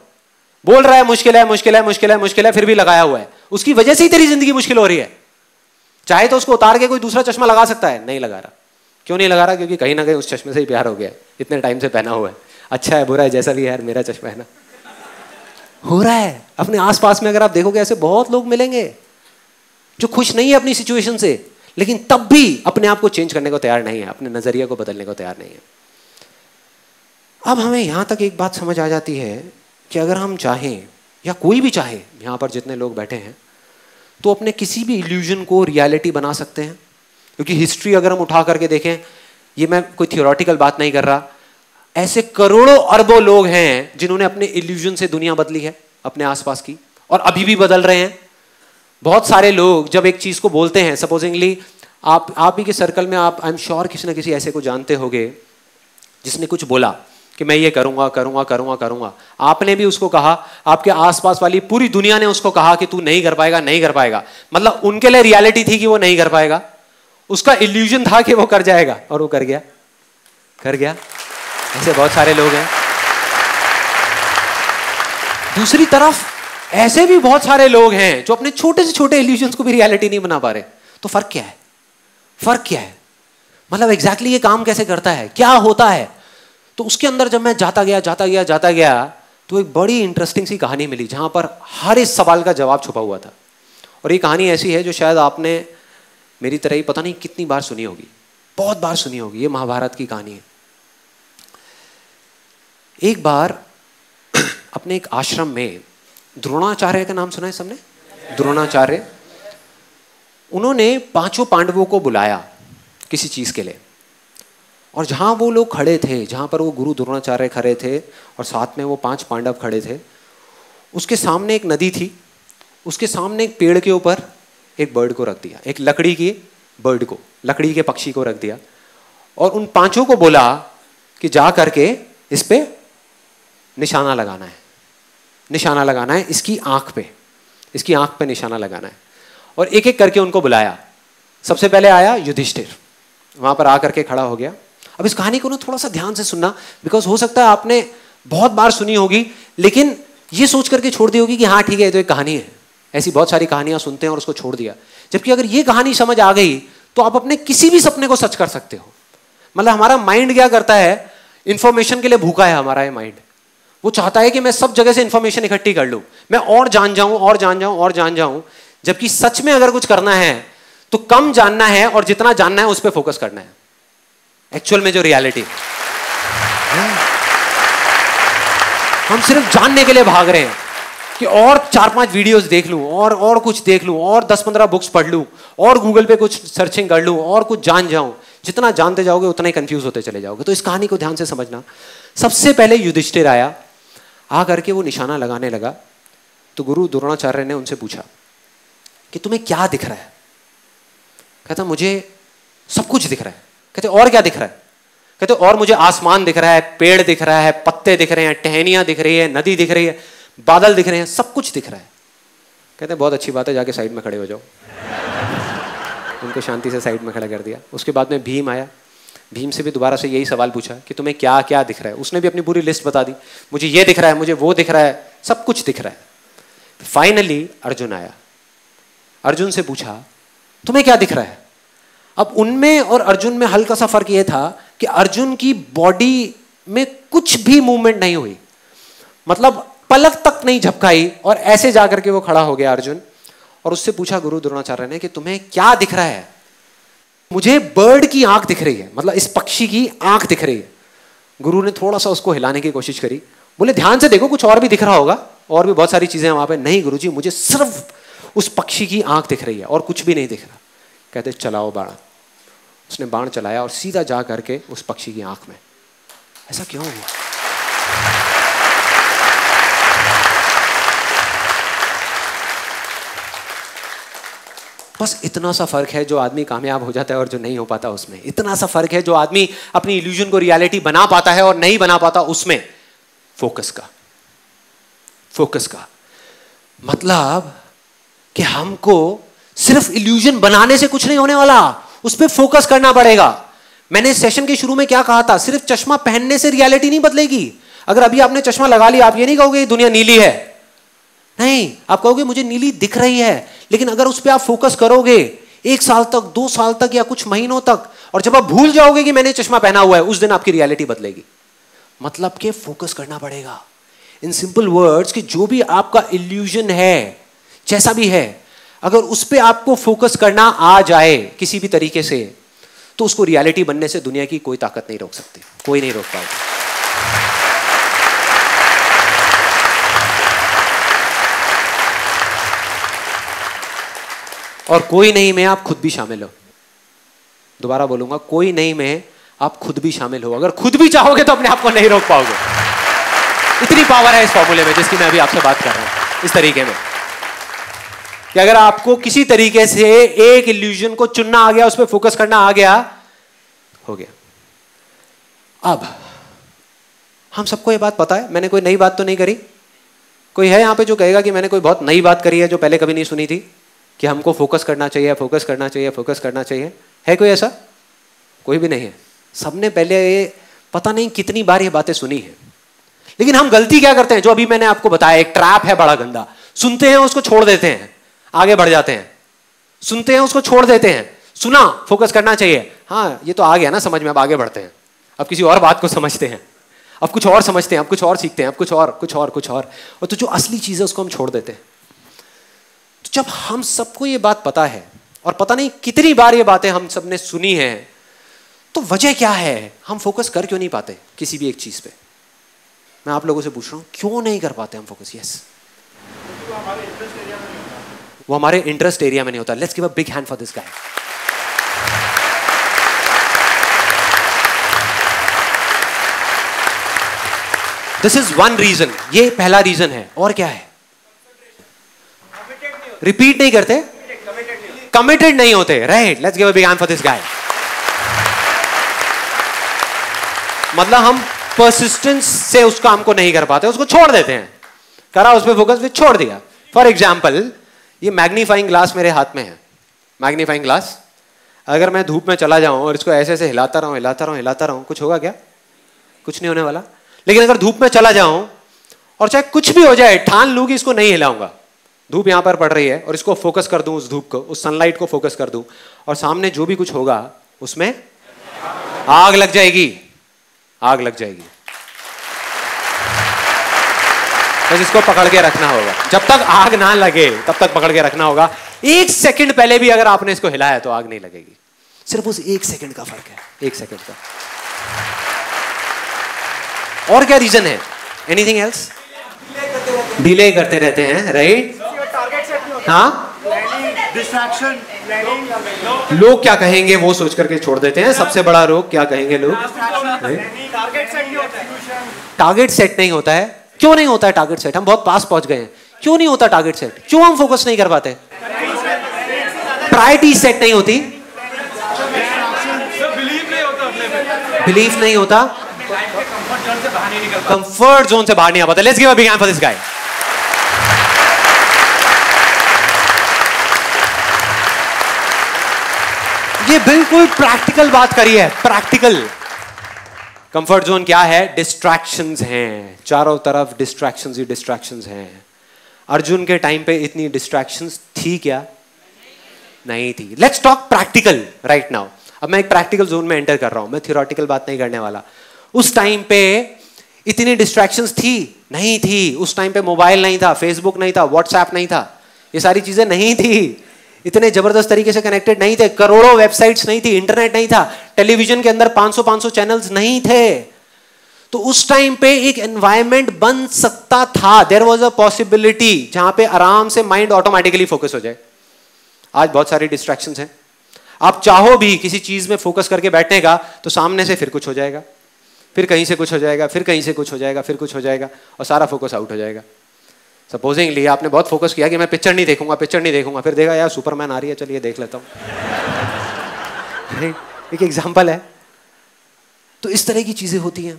B: बोल रहा है मुश्किल है, मुश्किल है, मुश्किल है, मुश्किल है, फिर भी लगाया हुआ है। उसकी वजह से ही तेरी जिंदगी मुश्किल हो रही है। चाहे तो उसको उतार के कोई दूसरा चश्मा लगा सकता है, नहीं लगा रहा। क्यों नहीं लगा रहा? क्योंकि कहीं ना कहीं उस चश्मे से ही प्यार हो गया है, इतने टाइम से पहना हुआ है। अच्छा है, बुरा है, जैसा भी है, मेरा चश्मा है ना। हो रहा है अपने आसपास में। अगर आप देखोगे ऐसे बहुत लोग मिलेंगे जो खुश नहीं है अपनी सिचुएशन से, लेकिन तब भी अपने आप को चेंज करने को तैयार नहीं है, अपने नजरिए को बदलने को तैयार नहीं है। अब हमें यहां तक एक बात समझ आ जाती है कि अगर हम चाहें, या कोई भी चाहे, यहां पर जितने लोग बैठे हैं, तो अपने किसी भी इल्यूजन को रियलिटी बना सकते हैं। क्योंकि हिस्ट्री अगर हम उठा करके देखें, ये मैं कोई थियोरेटिकल बात नहीं कर रहा, ऐसे करोड़ों अरबों लोग हैं जिन्होंने अपने इल्यूजन से दुनिया बदली है अपने आसपास की, और अभी भी बदल रहे हैं। बहुत सारे लोग जब एक चीज को बोलते हैं, सपोजिंगली आप ही के सर्कल में, आप आई एम श्योर किसी ना किसी ऐसे को जानते होंगे जिसने कुछ बोला कि मैं ये करूंगा करूंगा करूंगा करूंगा। आपने भी उसको कहा, आपके आसपास वाली पूरी दुनिया ने उसको कहा कि तू नहीं कर पाएगा, नहीं कर पाएगा। मतलब उनके लिए रियलिटी थी कि वो नहीं कर पाएगा, उसका इल्यूजन था कि वो कर जाएगा, और वो कर गया, कर गया। ऐसे बहुत सारे लोग हैं। दूसरी तरफ ऐसे भी बहुत सारे लोग हैं जो अपने छोटे से छोटे इल्यूजन्स को भी रियलिटी नहीं बना पा रहे। तो फर्क क्या है? फर्क क्या है? मतलब एग्जैक्टली ये काम कैसे करता है, क्या होता है? तो उसके अंदर जब मैं जाता गया तो एक बड़ी इंटरेस्टिंग सी कहानी मिली जहां पर हर इस सवाल का जवाब छुपा हुआ था। और ये कहानी ऐसी है जो शायद आपने मेरी तरह ही पता नहीं कितनी बार सुनी होगी, बहुत बार सुनी होगी। ये महाभारत की कहानी है। एक बार अपने एक आश्रम में, द्रोणाचार्य का नाम सुना है सबने? द्रोणाचार्य, उन्होंने 5 पांडवों को बुलाया किसी चीज के लिए, और जहां वो लोग खड़े थे, जहां पर वो गुरु द्रोणाचार्य खड़े थे और साथ में वो 5 पांडव खड़े थे, उसके सामने एक नदी थी, उसके सामने एक पेड़ के ऊपर एक बर्ड को रख दिया, एक लकड़ी की बर्ड को, लकड़ी के पक्षी को रख दिया, और उन 5 को बोला कि जा करके इस पे निशाना लगाना है, निशाना लगाना है इसकी आंख पे, इसकी आंख पे निशाना लगाना है। और एक एक करके उनको बुलाया। सबसे पहले आया युधिष्ठिर, वहां पर आकर के खड़ा हो गया। अब इस कहानी को ना थोड़ा सा ध्यान से सुनना, बिकॉज हो सकता है आपने बहुत बार सुनी होगी, लेकिन ये सोच करके छोड़ दी होगी कि हाँ ठीक है, ये तो एक कहानी है। ऐसी बहुत सारी कहानियां सुनते हैं और उसको छोड़ दिया। जबकि अगर ये कहानी समझ आ गई तो आप अपने किसी भी सपने को सच कर सकते हो। मतलब हमारा माइंड क्या करता है, इंफॉर्मेशन के लिए भूखा है हमारा ये माइंड। वो चाहता है कि मैं सब जगह से इंफॉर्मेशन इकट्ठी कर लूं, मैं और जान जाऊं और जान जाऊं और जान जाऊं। जबकि सच में अगर कुछ करना है तो कम जानना है और जितना जानना है उस पर फोकस करना है। एक्चुअल में जो रियलिटी, हम सिर्फ जानने के लिए भाग रहे हैं कि और 4-5 वीडियोस देख लूं, और कुछ देख लूं, और 10-15 बुक्स पढ़ लूं, और गूगल पे कुछ सर्चिंग कर लूं, और कुछ जान जाऊं। जितना जानते जाओगे उतना ही कंफ्यूज होते चले जाओगे। तो इस कहानी को ध्यान से समझना। सबसे पहले युधिष्ठिर आया, आ करके वो निशाना लगाने लगा। तो गुरु द्रोणाचार्य ने उनसे पूछा कि तुम्हें क्या दिख रहा है? कहता मुझे सब कुछ दिख रहा है। कहते और क्या दिख रहा है? कहते और मुझे आसमान दिख रहा है, पेड़ दिख रहा है, पत्ते दिख रहे हैं, टहनियां दिख रही है, नदी दिख रही है, बादल दिख रहे हैं, सब कुछ दिख रहा है। कहते बहुत अच्छी बात है, जाके साइड में खड़े हो जाओ। उनको शांति से साइड में खड़ा कर दिया। उसके बाद में भीम आया। भीम से भी दोबारा से यही सवाल पूछा कि तुम्हें क्या क्या दिख रहा है। उसने भी अपनी पूरी लिस्ट बता दी, मुझे ये दिख रहा है, मुझे वो दिख रहा है, सब कुछ दिख रहा है। फाइनली अर्जुन आया, अर्जुन से पूछा तुम्हें क्या दिख रहा है। अब उनमें और अर्जुन में हल्का सा फर्क यह था कि अर्जुन की बॉडी में कुछ भी मूवमेंट नहीं हुई, मतलब पलक तक नहीं झपकाई, और ऐसे जाकर के वो खड़ा हो गया अर्जुन। और उससे पूछा गुरु द्रोणाचार्य ने कि तुम्हें क्या दिख रहा है। मुझे बर्ड की आंख दिख रही है, मतलब इस पक्षी की आंख दिख रही है। गुरु ने थोड़ा सा उसको हिलाने की कोशिश करी, बोले ध्यान से देखो कुछ और भी दिख रहा होगा, और भी बहुत सारी चीजें वहां पे। नहीं गुरुजी, मुझे सिर्फ उस पक्षी की आंख दिख रही है और कुछ भी नहीं दिख रहा। कहते चलाओ बाण। उसने बाण चलाया और सीधा जा करके उस पक्षी की आंख में। ऐसा क्यों हुआ? बस इतना सा फर्क है जो आदमी कामयाब हो जाता है और जो नहीं हो पाता उसमें। इतना सा फर्क है जो आदमी अपनी इल्यूजन को रियलिटी बना पाता है और नहीं बना पाता उसमें। फोकस का, फोकस का मतलब कि हमको सिर्फ इल्यूजन बनाने से कुछ नहीं होने वाला, उस पर फोकस करना पड़ेगा। मैंने सेशन के शुरू में क्या कहा था, सिर्फ चश्मा पहनने से रियलिटी नहीं बदलेगी। अगर अभी आपने चश्मा लगा लिया, आप ये नहीं कहोगे दुनिया नीली है, नहीं, आप कहोगे मुझे नीली दिख रही है। लेकिन अगर उस पर आप फोकस करोगे 1 साल तक, 2 साल तक, या कुछ महीनों तक, और जब आप भूल जाओगे कि मैंने चश्मा पहना हुआ है, उस दिन आपकी रियलिटी बदलेगी। मतलब कि फोकस करना पड़ेगा। इन सिंपल वर्ड्स कि जो भी आपका इल्यूजन है, जैसा भी है, अगर उस पर आपको फोकस करना आ जाए किसी भी तरीके से, तो उसको रियलिटी बनने से दुनिया की कोई ताकत नहीं रोक सकती, कोई नहीं रोक पाएगा। और कोई नहीं में आप खुद भी शामिल हो। दोबारा बोलूंगा, कोई नहीं में आप खुद भी शामिल हो। अगर खुद भी चाहोगे तो अपने आप को नहीं रोक पाओगे। इतनी पावर है इस फॉर्मूले में जिसकी मैं अभी आपसे बात कर रहा हूं, इस तरीके में कि अगर आपको किसी तरीके से एक इल्यूजन को चुनना आ गया, उस पर फोकस करना आ गया, हो गया। अब हम सबको ये बात पता है, मैंने कोई नई बात तो नहीं करी। कोई है यहां पे जो कहेगा कि मैंने कोई बहुत नई बात करी है जो पहले कभी नहीं सुनी थी, कि हमको फोकस करना चाहिए, फोकस करना चाहिए, फोकस करना चाहिए? है कोई ऐसा? कोई भी नहीं है। सबने पहले ये पता नहीं कितनी बार ये बातें सुनी है। लेकिन हम गलती क्या करते हैं, जो अभी मैंने आपको बताया, एक ट्रैप है बड़ा गंदा। सुनते हैं, उसको छोड़ देते हैं, आगे बढ़ जाते हैं। सुनते हैं, उसको छोड़ देते हैं। सुना, फोकस करना चाहिए, हाँ ये तो आ गया ना समझ में, अब आगे बढ़ते हैं। अब किसी और बात को समझते हैं, अब कुछ और समझते हैं, अब कुछ और सीखते हैं, अब कुछ और कुछ और कुछ और तो जो असली चीज है उसको हम छोड़ देते हैं। तो जब हम सबको ये बात पता है, और पता नहीं कितनी बार ये बातें हम सबने सुनी है, तो वजह क्या है, हम फोकस कर क्यों नहीं पाते किसी भी एक चीज पे? मैं आप लोगों से पूछ रहा हूं, क्यों नहीं कर पाते हम फोकस? यस, वो हमारे इंटरेस्ट एरिया में नहीं होता। Let's give a big hand for this guy. This is one reason, ये पहला रीजन है। और क्या है? रिपीट नहीं करते, कमिटेड नहीं होते। Right, let's give a big hand for this गाय। मतलब हम परसिस्टेंस से उस काम को नहीं कर पाते, उसको छोड़ देते हैं। करा उस पर फोकस, फिर छोड़ दिया। फॉर एग्जाम्पल, ये मैग्नीफाइंग ग्लास मेरे हाथ में है। मैग्नीफाइंग ग्लास, अगर मैं धूप में चला जाऊं और इसको ऐसे ऐसे हिलाता रहूं, हिलाता रहूं, हिलाता रहूं, कुछ होगा क्या? कुछ नहीं होने वाला। लेकिन अगर धूप में चला जाऊं और चाहे कुछ भी हो जाए, ठान लूं कि इसको नहीं हिलाऊंगा, धूप यहां पर पड़ रही है और इसको फोकस कर दूं, उस धूप को, उस सनलाइट को फोकस कर दूं, और सामने जो भी कुछ होगा उसमें आग लग जाएगी, आग लग जाएगी। बस इसको पकड़ के रखना होगा। जब तक आग ना लगे तब तक पकड़ के रखना होगा। 1 सेकंड पहले भी अगर आपने इसको हिलाया तो आग नहीं लगेगी। सिर्फ उस 1 सेकंड का फर्क है, 1 सेकंड का। और क्या रीजन है? Anything else? डिले करते रहते हैं, राइट? हाँ,
A: डिस्ट्रैक्शन,
B: लोग क्या कहेंगे वो सोच करके छोड़ देते हैं। सबसे बड़ा रोग क्या कहेंगे लोग? टारगेट सेट नहीं होता है। क्यों नहीं होता है टारगेट सेट? हम बहुत पास पहुंच गए हैं, क्यों नहीं होता टारगेट सेट? क्यों हम फोकस नहीं कर पाते? प्रायोरिटी सेट नहीं होती, बिलीफ नहीं होता, कंफर्ट जोन से बाहर नहीं आ पाता। Let's give a big hand for this गाय। ये बिल्कुल प्रैक्टिकल बात करी है, प्रैक्टिकल। कंफर्ट जोन क्या है? डिस्ट्रैक्शंस हैं, चारों तरफ डिस्ट्रैक्शंस ही डिस्ट्रैक्शंस हैं। अर्जुन के टाइम पे इतनी डिस्ट्रैक्शंस थी क्या? नहीं थी। Let's talk practical right now. अब मैं एक प्रैक्टिकल जोन में एंटर कर रहा हूं, मैं थियोरेटिकल बात नहीं करने वाला। उस टाइम पे इतनी डिस्ट्रैक्शंस थी? नहीं थी। उस टाइम पे मोबाइल नहीं था, फेसबुक नहीं था, व्हाट्सएप नहीं था, ये सारी चीजें नहीं थी, इतने जबरदस्त तरीके से कनेक्टेड नहीं थे, करोड़ों वेबसाइट्स नहीं थी, इंटरनेट नहीं था, टेलीविजन के अंदर 500 चैनल्स नहीं थे। तो उस टाइम पे एक एनवायरनमेंट बन सकता था, देयर वाज अ पॉसिबिलिटी जहां पे आराम से माइंड ऑटोमेटिकली फोकस हो जाए। आज बहुत सारी डिस्ट्रैक्शंस हैं, आप चाहो भी किसी चीज में फोकस करके बैठने का तो सामने से फिर कुछ हो जाएगा, फिर कहीं से कुछ हो जाएगा, फिर कहीं से कुछ हो जाएगा, फिर कुछ हो जाएगा और सारा फोकस आउट हो जाएगा। सपोजिंगली आपने बहुत फोकस किया कि मैं पिक्चर नहीं देखूंगा, पिक्चर नहीं देखूंगा, फिर देखा यार सुपरमैन आ रही है, चलिए देख लेता हूं। एक एग्जांपल है। तो इस तरह की चीजें होती हैं,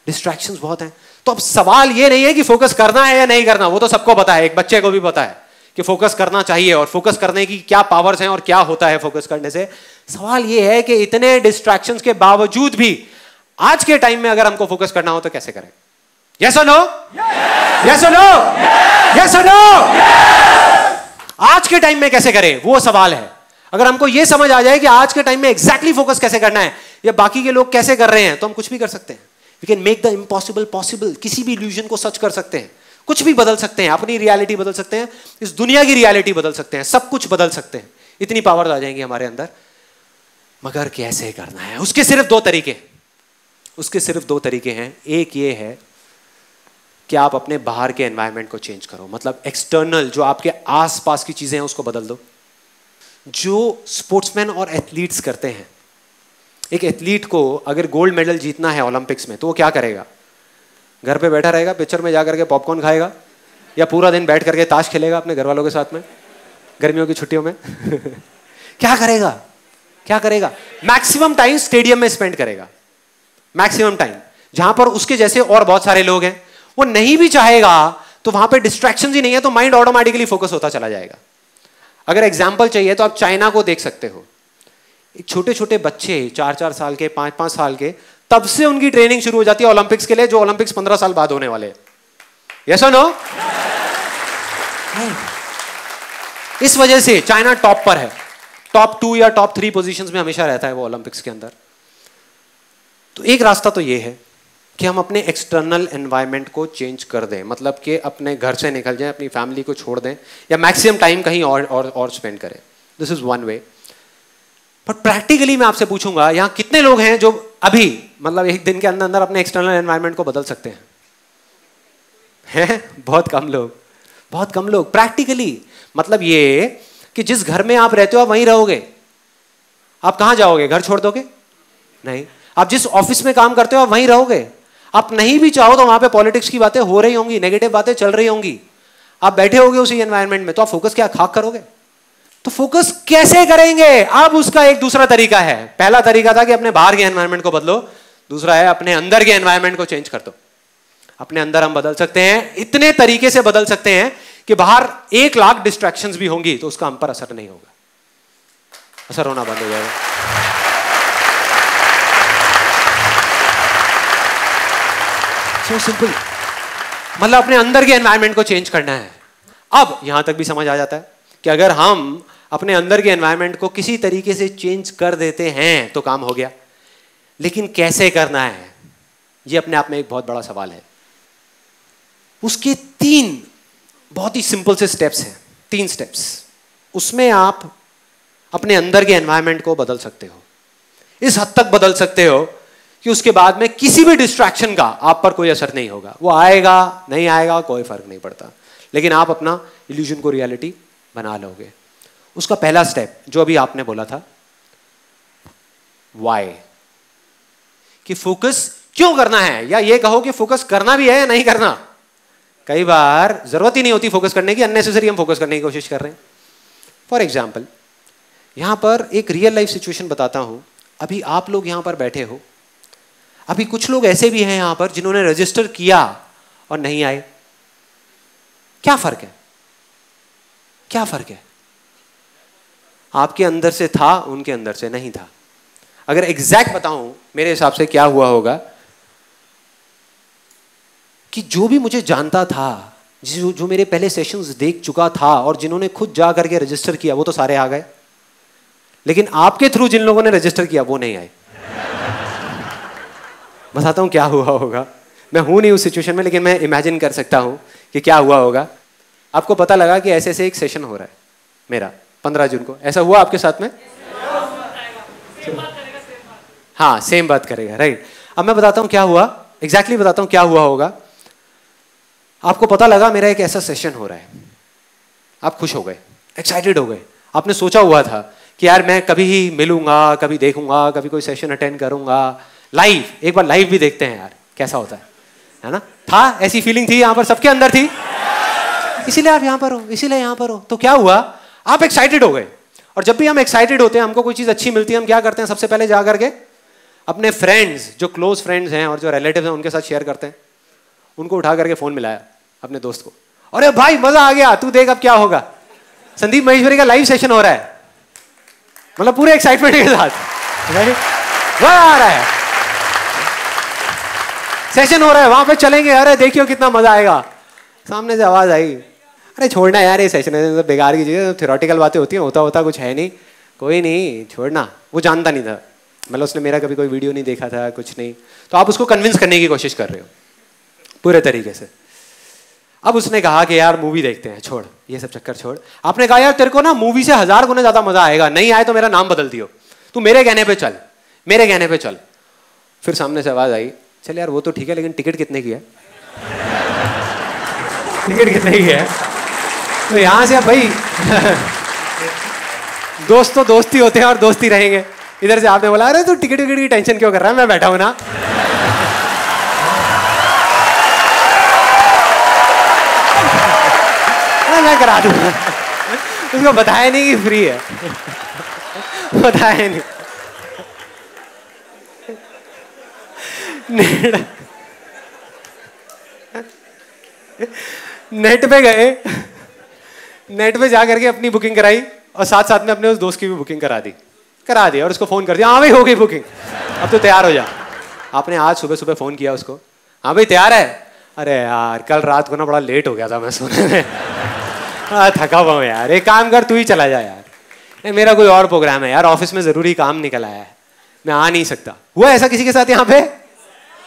B: डिस्ट्रैक्शंस बहुत हैं। तो अब सवाल ये नहीं है कि फोकस करना है या नहीं करना, वो तो सबको पता है, एक बच्चे को भी पता है कि फोकस करना चाहिए और फोकस करने की क्या पावर्स हैं और क्या होता है फोकस करने से। सवाल ये है कि इतने डिस्ट्रैक्शंस के बावजूद भी आज के टाइम में अगर हमको फोकस करना हो तो कैसे करें? यस और नो? यस और नो? यस और नो? आज के टाइम में कैसे करें, वो सवाल है। अगर हमको यह समझ आ जाए कि आज के टाइम में एग्जैक्टली फोकस कैसे करना है या बाकी के लोग कैसे कर रहे हैं, तो हम कुछ भी कर सकते हैं। We can make the impossible possible. किसी भी इल्यूजन को सच कर सकते हैं, कुछ भी बदल सकते हैं, अपनी रियलिटी बदल सकते हैं, इस दुनिया की रियलिटी बदल सकते हैं, सब कुछ बदल सकते हैं। इतनी पावर आ जाएंगी हमारे अंदर। मगर कैसे करना है, उसके सिर्फ दो तरीके हैं। एक ये है कि आप अपने बाहर के एनवायरनमेंट को चेंज करो, मतलब एक्सटर्नल जो आपके आसपास की चीजें हैं उसको बदल दो। जो स्पोर्ट्समैन और एथलीट्स करते हैं, एक एथलीट को अगर गोल्ड मेडल जीतना है ओलंपिक्स में तो वो क्या करेगा? घर पे बैठा रहेगा, पिक्चर में जाकर के पॉपकॉर्न खाएगा या पूरा दिन बैठ करके ताश खेलेगा अपने घर वालों के साथ में गर्मियों की छुट्टियों में? क्या करेगा? मैक्सिमम टाइम स्टेडियम में स्पेंड करेगा, मैक्सिमम टाइम, जहां पर उसके जैसे और बहुत सारे लोग हैं। वो नहीं भी चाहेगा तो वहां पे डिस्ट्रैक्शंस ही नहीं है, तो माइंड ऑटोमेटिकली फोकस होता चला जाएगा। अगर एग्जांपल चाहिए तो आप चाइना को देख सकते हो। एक छोटे छोटे बच्चे 4-4 साल के, 5-5 साल के, तब से उनकी ट्रेनिंग शुरू हो जाती है ओलंपिक्स के लिए, जो ओलंपिक्स 15 साल बाद होने वाले हैं। यस और नो? इस वजह से चाइना टॉप पर है, टॉप 2 या टॉप 3 पोजीशंस में हमेशा रहता है वो ओलंपिक्स के अंदर। तो एक रास्ता तो ये है कि हम अपने एक्सटर्नल एनवायरनमेंट को चेंज कर दें, मतलब कि अपने घर से निकल जाएं, अपनी फैमिली को छोड़ दें या मैक्सिमम टाइम कहीं और स्पेंड करें। This is one way. But practically मैं आपसे पूछूंगा, यहां कितने लोग हैं जो अभी मतलब एक दिन के अंदर अंदर अपने एक्सटर्नल एनवायरनमेंट को बदल सकते हैं? बहुत कम लोग। प्रैक्टिकली मतलब ये कि जिस घर में आप रहते हो आप वहीं रहोगे। आप कहां जाओगे? घर छोड़ दोगे? नहीं। आप जिस ऑफिस में काम करते हो आप वहीं रहोगे। आप नहीं भी चाहो तो वहां पे पॉलिटिक्स की बातें हो रही होंगी, नेगेटिव बातें चल रही होंगी, आप बैठे होगे उसी एनवायरनमेंट में, तो आप फोकस क्या खाक करोगे? तो फोकस कैसे करेंगे? अब उसका एक दूसरा तरीका है। पहला तरीका था कि अपने बाहर के एनवायरनमेंट को बदलो, दूसरा है अपने अंदर के एनवायरनमेंट को चेंज कर दो। अपने अंदर हम बदल सकते हैं, इतने तरीके से बदल सकते हैं कि बाहर 1 लाख डिस्ट्रैक्शंस भी होंगी तो उसका हम पर असर नहीं होगा, असर होना बंद हो जाएगा। सो सिंपल, मतलब अपने अंदर के एनवायरनमेंट को चेंज करना है। अब यहां तक भी समझ आ जाता है कि अगर हम अपने अंदर के एनवायरनमेंट को किसी तरीके से चेंज कर देते हैं तो काम हो गया। लेकिन कैसे करना है, यह अपने आप में एक बहुत बड़ा सवाल है। उसके 3 बहुत ही सिंपल से स्टेप्स हैं, 3 स्टेप्स। उसमें आप अपने अंदर के एनवायरनमेंट को बदल सकते हो, इस हद तक बदल सकते हो कि उसके बाद में किसी भी डिस्ट्रैक्शन का आप पर कोई असर नहीं होगा। वो आएगा नहीं आएगा कोई फर्क नहीं पड़ता, लेकिन आप अपना इल्यूजन को रियलिटी बना लोगे। उसका पहला स्टेप जो अभी आपने बोला था, वाई, कि फोकस क्यों करना है, या ये कहो कि फोकस करना भी है या नहीं करना। कई बार जरूरत ही नहीं होती फोकस करने की, अननेसेसरी हम फोकस करने की कोशिश कर रहे हैं। फॉर एग्जाम्पल, यहां पर एक रियल लाइफ सिचुएशन बताता हूं। अभी आप लोग यहां पर बैठे हो, अभी कुछ लोग ऐसे भी हैं यहां पर जिन्होंने रजिस्टर किया और नहीं आए। क्या फर्क है? आपके अंदर से था, उनके अंदर से नहीं था। अगर एग्जैक्ट बताऊं मेरे हिसाब से क्या हुआ होगा कि जो भी मुझे जानता था, जो मेरे पहले सेशंस देख चुका था और जिन्होंने खुद जा करके रजिस्टर किया, वो तो सारे आ गए, लेकिन आपके थ्रू जिन लोगों ने रजिस्टर किया वो नहीं आए। बताता हूं क्या हुआ होगा। मैं हूं नहीं उस सिचुएशन में, लेकिन मैं इमेजिन कर सकता हूं कि क्या हुआ होगा। आपको पता लगा कि ऐसे ऐसे एक सेशन हो रहा है मेरा 15 जून को। ऐसा हुआ आपके साथ में? हाँ, सेम बात करेगा, राइट। अब मैं बताता हूं क्या हुआ, एग्जैक्टली बताता हूं क्या हुआ होगा। आपको पता लगा मेरा एक ऐसा सेशन हो रहा है, आप खुश हो गए, एक्साइटेड हो गए। आपने सोचा हुआ था कि यार मैं कभी ही मिलूंगा, कभी देखूंगा, कभी कोई सेशन अटेंड करूंगा, लाइव, एक बार लाइव भी देखते हैं यार कैसा होता है ना। था, ऐसी फीलिंग थी यहां पर सबके अंदर थी, इसीलिए आप यहां पर हो, इसीलिए यहां पर हो। तो क्या हुआ, आप एक्साइटेड हो गए। और जब भी हम एक्साइटेड होते हैं, हमको कोई चीज अच्छी मिलती है, हम क्या करते हैं, सबसे पहले जा करके अपने फ्रेंड्स, जो क्लोज फ्रेंड्स हैं और जो रिलेटिव्स हैं, उनके साथ शेयर करते हैं। उनको उठा करके फोन मिलाया अपने दोस्त को, अरे भाई मजा आ गया, तू देख अब क्या होगा, संदीप महेश्वरी का लाइव सेशन हो रहा है। मतलब पूरे एक्साइटमेंट के साथ मजा आ रहा है, सेशन हो रहा है, वहां पे चलेंगे, अरे देखियो कितना मजा आएगा। सामने से आवाज आई, अरे छोड़ना यार, ये सेशन है बेकार की चीज, थ्योरेटिकल बातें होती हैं, होता कुछ है नहीं, कोई नहीं छोड़ना। वो जानता नहीं था, मतलब उसने मेरा कभी कोई वीडियो नहीं देखा था, कुछ नहीं। तो आप उसको कन्विंस करने की कोशिश कर रहे हो पूरे तरीके से। अब उसने कहा कि यार मूवी देखते हैं, छोड़ ये सब चक्कर छोड़। आपने कहा यार तेरे को ना मूवी से 1000 गुना ज्यादा मजा आएगा, नहीं आए तो मेरा नाम बदल दियो, तू मेरे कहने पे चल, मेरे कहने पे चल। फिर सामने से आवाज आई, चल यार वो तो ठीक है, लेकिन टिकट कितने की है? टिकट कितने की है? तो यहां से अब भाई दोस्त तो दोस्ती होते हैं और दोस्ती रहेंगे। इधर से आपने बोला, अरे तू टिकट विकट की टेंशन क्यों कर रहा है, मैं बैठा हूं ना। मैं करा दूंगा। उसको बताया नहीं कि फ्री है, बताया नहीं। नेट पे गए, नेट पे जा करके अपनी बुकिंग कराई और साथ साथ में अपने उस दोस्त की भी बुकिंग करा दी और उसको फोन कर दिया, हाँ भाई हो गई बुकिंग, अब तो तैयार हो जा। आपने आज सुबह सुबह फोन किया उसको, हाँ भाई तैयार है? अरे यार कल रात को ना बड़ा लेट हो गया था मैं सोने में, थका हुआ हूँ यार, एक काम कर तू ही चला जा यार, मेरा कोई और प्रोग्राम है यार, ऑफिस में जरूरी काम निकल आया है, मैं आ नहीं सकता। हुआ ऐसा किसी के साथ यहाँ पे?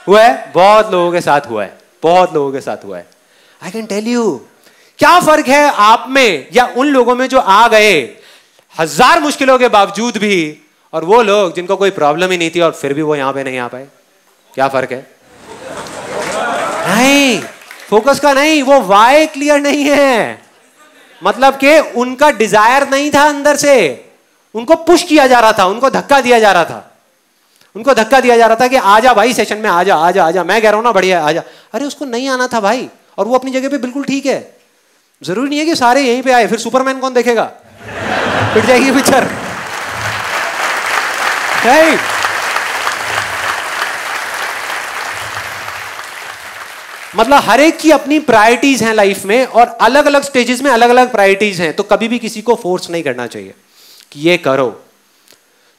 B: हुआ है, बहुत लोगों के साथ हुआ है, बहुत लोगों के साथ हुआ है। आई कैन टेल यू, क्या फर्क है आप में या उन लोगों में जो आ गए 1000 मुश्किलों के बावजूद भी, और वो लोग जिनको कोई प्रॉब्लम ही नहीं थी और फिर भी वो यहां पे नहीं आ पाए? क्या फर्क है? नहीं, फोकस का नहीं, वो वाई क्लियर नहीं है। मतलब कि उनका डिजायर नहीं था अंदर से, उनको पुश किया जा रहा था, उनको धक्का दिया जा रहा था, उनको धक्का दिया जा रहा था कि आजा भाई सेशन में, आजा आजा आजा, मैं कह रहा हूं ना बढ़िया आजा। अरे उसको नहीं आना था भाई, और वो अपनी जगह पे बिल्कुल ठीक है। जरूरी नहीं है कि सारे यहीं पे आए, फिर सुपरमैन कौन देखेगा, पिट जाएगी पिक्चर। मतलब हर एक की अपनी प्रायोरिटीज हैं लाइफ में, और अलग अलग स्टेजेस में अलग अलग प्रायोरिटीज हैं। तो कभी भी किसी को फोर्स नहीं करना चाहिए कि ये करो।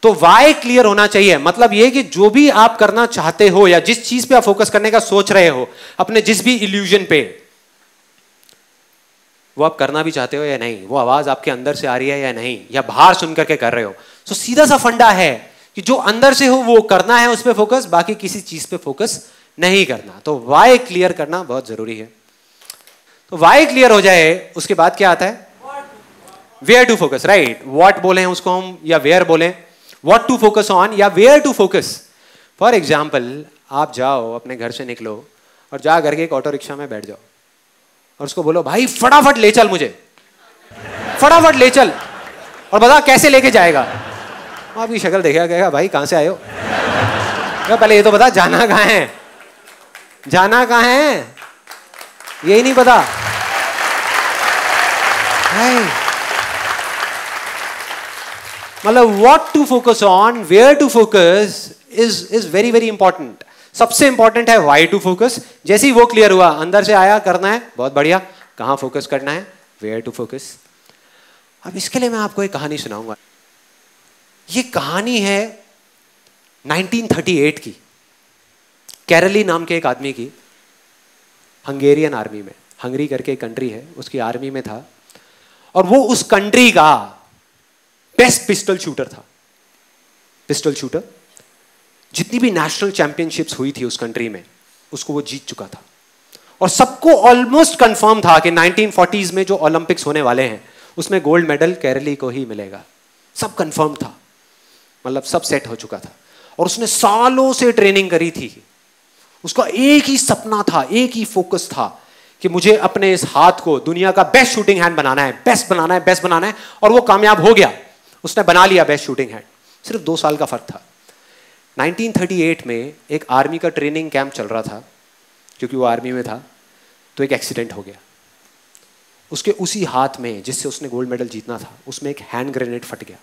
B: तो वाई क्लियर होना चाहिए। मतलब ये कि जो भी आप करना चाहते हो या जिस चीज पे आप फोकस करने का सोच रहे हो, अपने जिस भी इल्यूजन पे, वो आप करना भी चाहते हो या नहीं, वो आवाज आपके अंदर से आ रही है या नहीं, या बाहर सुन करके कर रहे हो। तो सीधा सा फंडा है कि जो अंदर से हो वो करना है, उस पर फोकस, बाकी किसी चीज पे फोकस नहीं करना। तो वाई क्लियर करना बहुत जरूरी है। तो वाई क्लियर हो जाए, उसके बाद क्या आता है? Where to focus, right. What बोले हैं उसको हम, या वेयर बोले, व्हाट टू फोकस ऑन या where to focus. For example, आप जाओ, अपने घर से निकलो और जा करके एक ऑटो रिक्शा में बैठ जाओ और उसको बोलो, भाई फटाफट ले चल मुझे, फटाफट ले चल, और बता कैसे लेके जाएगा। आपकी शक्ल देखेगा, कहेगा भाई कहां से आए हो, पहले ये तो बता जाना कहां है, जाना कहां है, यही नहीं पता। मतलब what to focus on, where to focus is very very important. सबसे इंपॉर्टेंट है वाई टू फोकस। जैसे ही वो क्लियर हुआ, अंदर से आया, करना है, बहुत बढ़िया, कहां फोकस करना है, वेयर टू फोकस। अब इसके लिए मैं आपको एक कहानी सुनाऊंगा। ये कहानी है 1938 की, कैरली नाम के एक आदमी की, हंगेरियन आर्मी में, हंगरी करके एक कंट्री है, उसकी आर्मी में था, और वो उस कंट्री का बेस्ट पिस्टल शूटर था। पिस्टल शूटर, जितनी भी नेशनल चैंपियनशिप्स हुई थी उस कंट्री में, उसको वो जीत चुका था। और सबको ऑलमोस्ट कंफर्म था कि 1940s में जो ओलंपिक्स होने वाले हैं उसमें गोल्ड मेडल केरली को ही मिलेगा। सब कंफर्म था, मतलब सब सेट हो चुका था। और उसने सालों से ट्रेनिंग करी थी। उसका एक ही सपना था, एक ही फोकस था कि मुझे अपने इस हाथ को दुनिया का बेस्ट शूटिंग हैंड बनाना है, बेस्ट बनाना है, बेस्ट बनाना है। और वो कामयाब हो गया, उसने बना लिया बेस्ट शूटिंग हैंड। सिर्फ 2 साल का फर्क था। 1938 में एक आर्मी का ट्रेनिंग कैंप चल रहा था, क्योंकि वो आर्मी में था, तो एक एक्सीडेंट हो गया। उसके उसी हाथ में जिससे उसने गोल्ड मेडल जीतना था, उसमें एक हैंड ग्रेनेड फट गया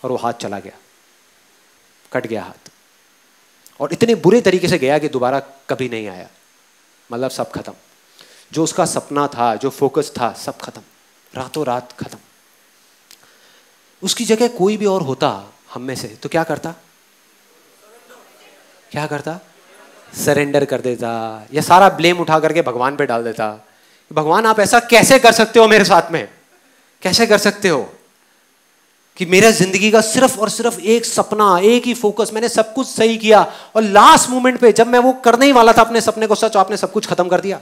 B: और वो हाथ चला गया, कट गया हाथ। और इतने बुरे तरीके से गया कि दोबारा कभी नहीं आया। मतलब सब खत्म, जो उसका सपना था, जो फोकस था, सब खत्म, रातों रात खत्म। उसकी जगह कोई भी और होता हम में से तो क्या करता? क्या करता? सरेंडर कर देता, या सारा ब्लेम उठा करके भगवान पे डाल देता। भगवान आप ऐसा कैसे कर सकते हो मेरे साथ में? कैसे कर सकते हो कि मेरा जिंदगी का सिर्फ और सिर्फ एक सपना, एक ही फोकस, मैंने सब कुछ सही किया और लास्ट मोमेंट पे जब मैं वो करने ही वाला था अपने सपने को सच, आपने सब कुछ खत्म कर दिया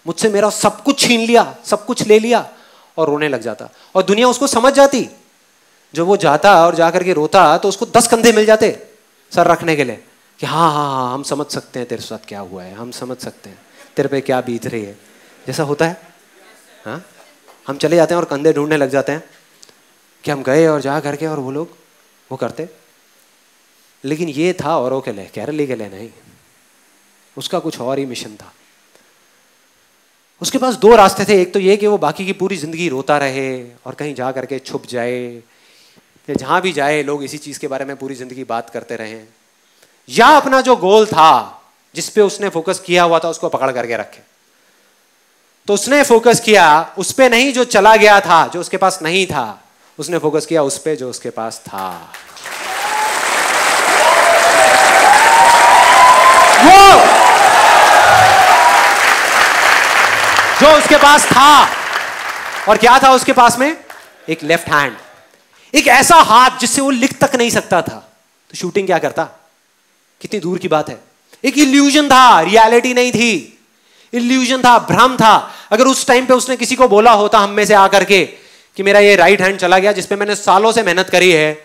B: मुझसे, मेरा सब कुछ छीन लिया, सब कुछ ले लिया। और रोने लग जाता। और दुनिया उसको समझ जाती। जब वो जाता और जाकर के रोता तो उसको 10 कंधे मिल जाते सर रखने के लिए कि हाँ हाँ हाँ, हम समझ सकते हैं तेरे साथ क्या हुआ है, हम समझ सकते हैं तेरे पे क्या बीत रही है, जैसा होता है। हाँ, हम चले जाते हैं और कंधे ढूंढने लग जाते हैं कि हम गए और जा करके और वो लोग वो करते। लेकिन ये था औरों के लिए, केरली के लिए नहीं। उसका कुछ और ही मिशन था। उसके पास 2 रास्ते थे। एक तो ये कि वो बाकी की पूरी जिंदगी रोता रहे और कहीं जा करके छुप जाए, या जहां भी जाए लोग इसी चीज के बारे में पूरी जिंदगी बात करते रहे, या अपना जो गोल था जिस पे उसने फोकस किया हुआ था उसको पकड़ करके रखे। तो उसने फोकस किया उस पे नहीं जो चला गया था, जो उसके पास नहीं था, उसने फोकस किया उस पे जो उसके पास था। वो जो उसके पास था। और क्या था उसके पास में? एक लेफ्ट हैंड, एक ऐसा हाथ जिससे वो लिख तक नहीं सकता था। तो शूटिंग क्या करता? कितनी दूर की बात है। एक इल्यूजन था, रियलिटी नहीं थी, इल्यूजन था, भ्रम था। अगर उस टाइम पे उसने किसी को बोला होता हम में से आकर के कि मेरा ये राइट हैंड चला गया जिसपे मैंने सालों से मेहनत करी है,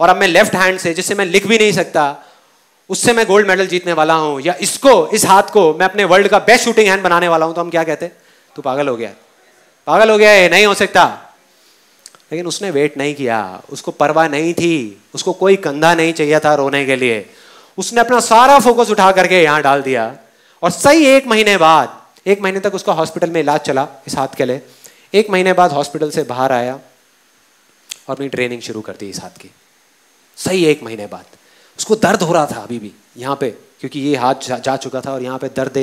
B: और अब मैं लेफ्ट हैंड से जिससे मैं लिख भी नहीं सकता, उससे मैं गोल्ड मेडल जीतने वाला हूं, या इसको, इस हाथ को मैं अपने वर्ल्ड का बेस्ट शूटिंग हैंड बनाने वाला हूं, तो हम क्या कहते? तू पागल हो गया, पागल हो गया है, नहीं हो सकता। लेकिन उसने वेट नहीं किया, उसको परवाह नहीं थी, उसको कोई कंधा नहीं चाहिए था रोने के लिए। उसने अपना सारा फोकस उठा करके यहां डाल दिया। और सही 1 महीने बाद, 1 महीने तक उसका हॉस्पिटल में इलाज चला इस हाथ के लिए। 1 महीने बाद हॉस्पिटल से बाहर आया और अपनी ट्रेनिंग शुरू कर दी इस हाथ की। सही 1 महीने बाद उसको दर्द हो रहा था अभी भी यहाँ पे, क्योंकि ये हाथ जा चुका था और यहाँ पे दर्द,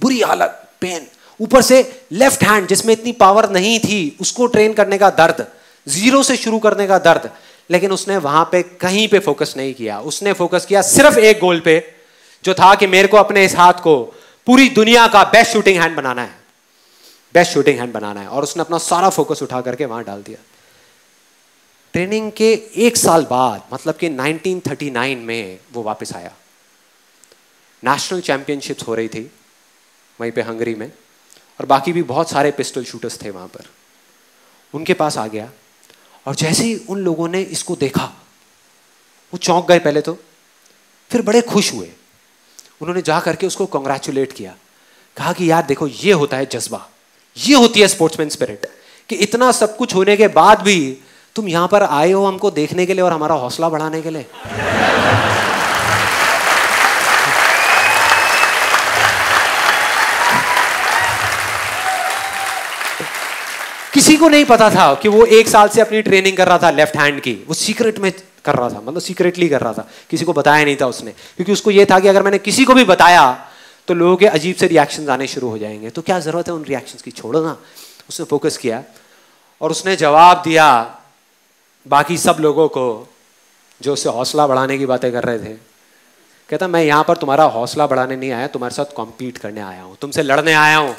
B: बुरी हालत, पेन। ऊपर से लेफ्ट हैंड जिसमें इतनी पावर नहीं थी उसको ट्रेन करने का दर्द, 0 से शुरू करने का दर्द। लेकिन उसने वहां पे कहीं पे फोकस नहीं किया। उसने फोकस किया सिर्फ एक गोल पे, जो था कि मेरे को अपने इस हाथ को पूरी दुनिया का बेस्ट शूटिंग हैंड बनाना है, बेस्ट शूटिंग हैंड बनाना है। और उसने अपना सारा फोकस उठा करके वहां डाल दिया। ट्रेनिंग के 1 साल बाद, मतलब कि 1939 में वो वापस आया। नेशनल चैंपियनशिप्स हो रही थी वहीं पे हंगरी में, और बाकी भी बहुत सारे पिस्टल शूटर्स थे वहां पर। उनके पास आ गया और जैसे ही उन लोगों ने इसको देखा वो चौंक गए पहले तो, फिर बड़े खुश हुए। उन्होंने जा करके उसको कॉन्ग्रेचुलेट किया, कहा कि यार देखो ये होता है जज्बा, ये होती है स्पोर्ट्समैन स्पिरिट, कि इतना सब कुछ होने के बाद भी तुम यहां पर आए हो हमको देखने के लिए और हमारा हौसला बढ़ाने के लिए। किसी को नहीं पता था कि वो 1 साल से अपनी ट्रेनिंग कर रहा था लेफ्ट हैंड की। वो सीक्रेट में कर रहा था, मतलब सीक्रेटली कर रहा था, किसी को बताया नहीं था उसने, क्योंकि उसको ये था कि अगर मैंने किसी को भी बताया तो लोगों के अजीब से रिएक्शंस आने शुरू हो जाएंगे, तो क्या जरूरत है उन रिएक्शंस की, छोड़ो ना। उसने फोकस किया और उसने जवाब दिया बाकी सब लोगों को जो उससे हौसला बढ़ाने की बातें कर रहे थे, कहता मैं यहां पर तुम्हारा हौसला बढ़ाने नहीं आया, तुम्हारे साथ कॉम्पीट करने आया हूं, तुमसे लड़ने आया हूं,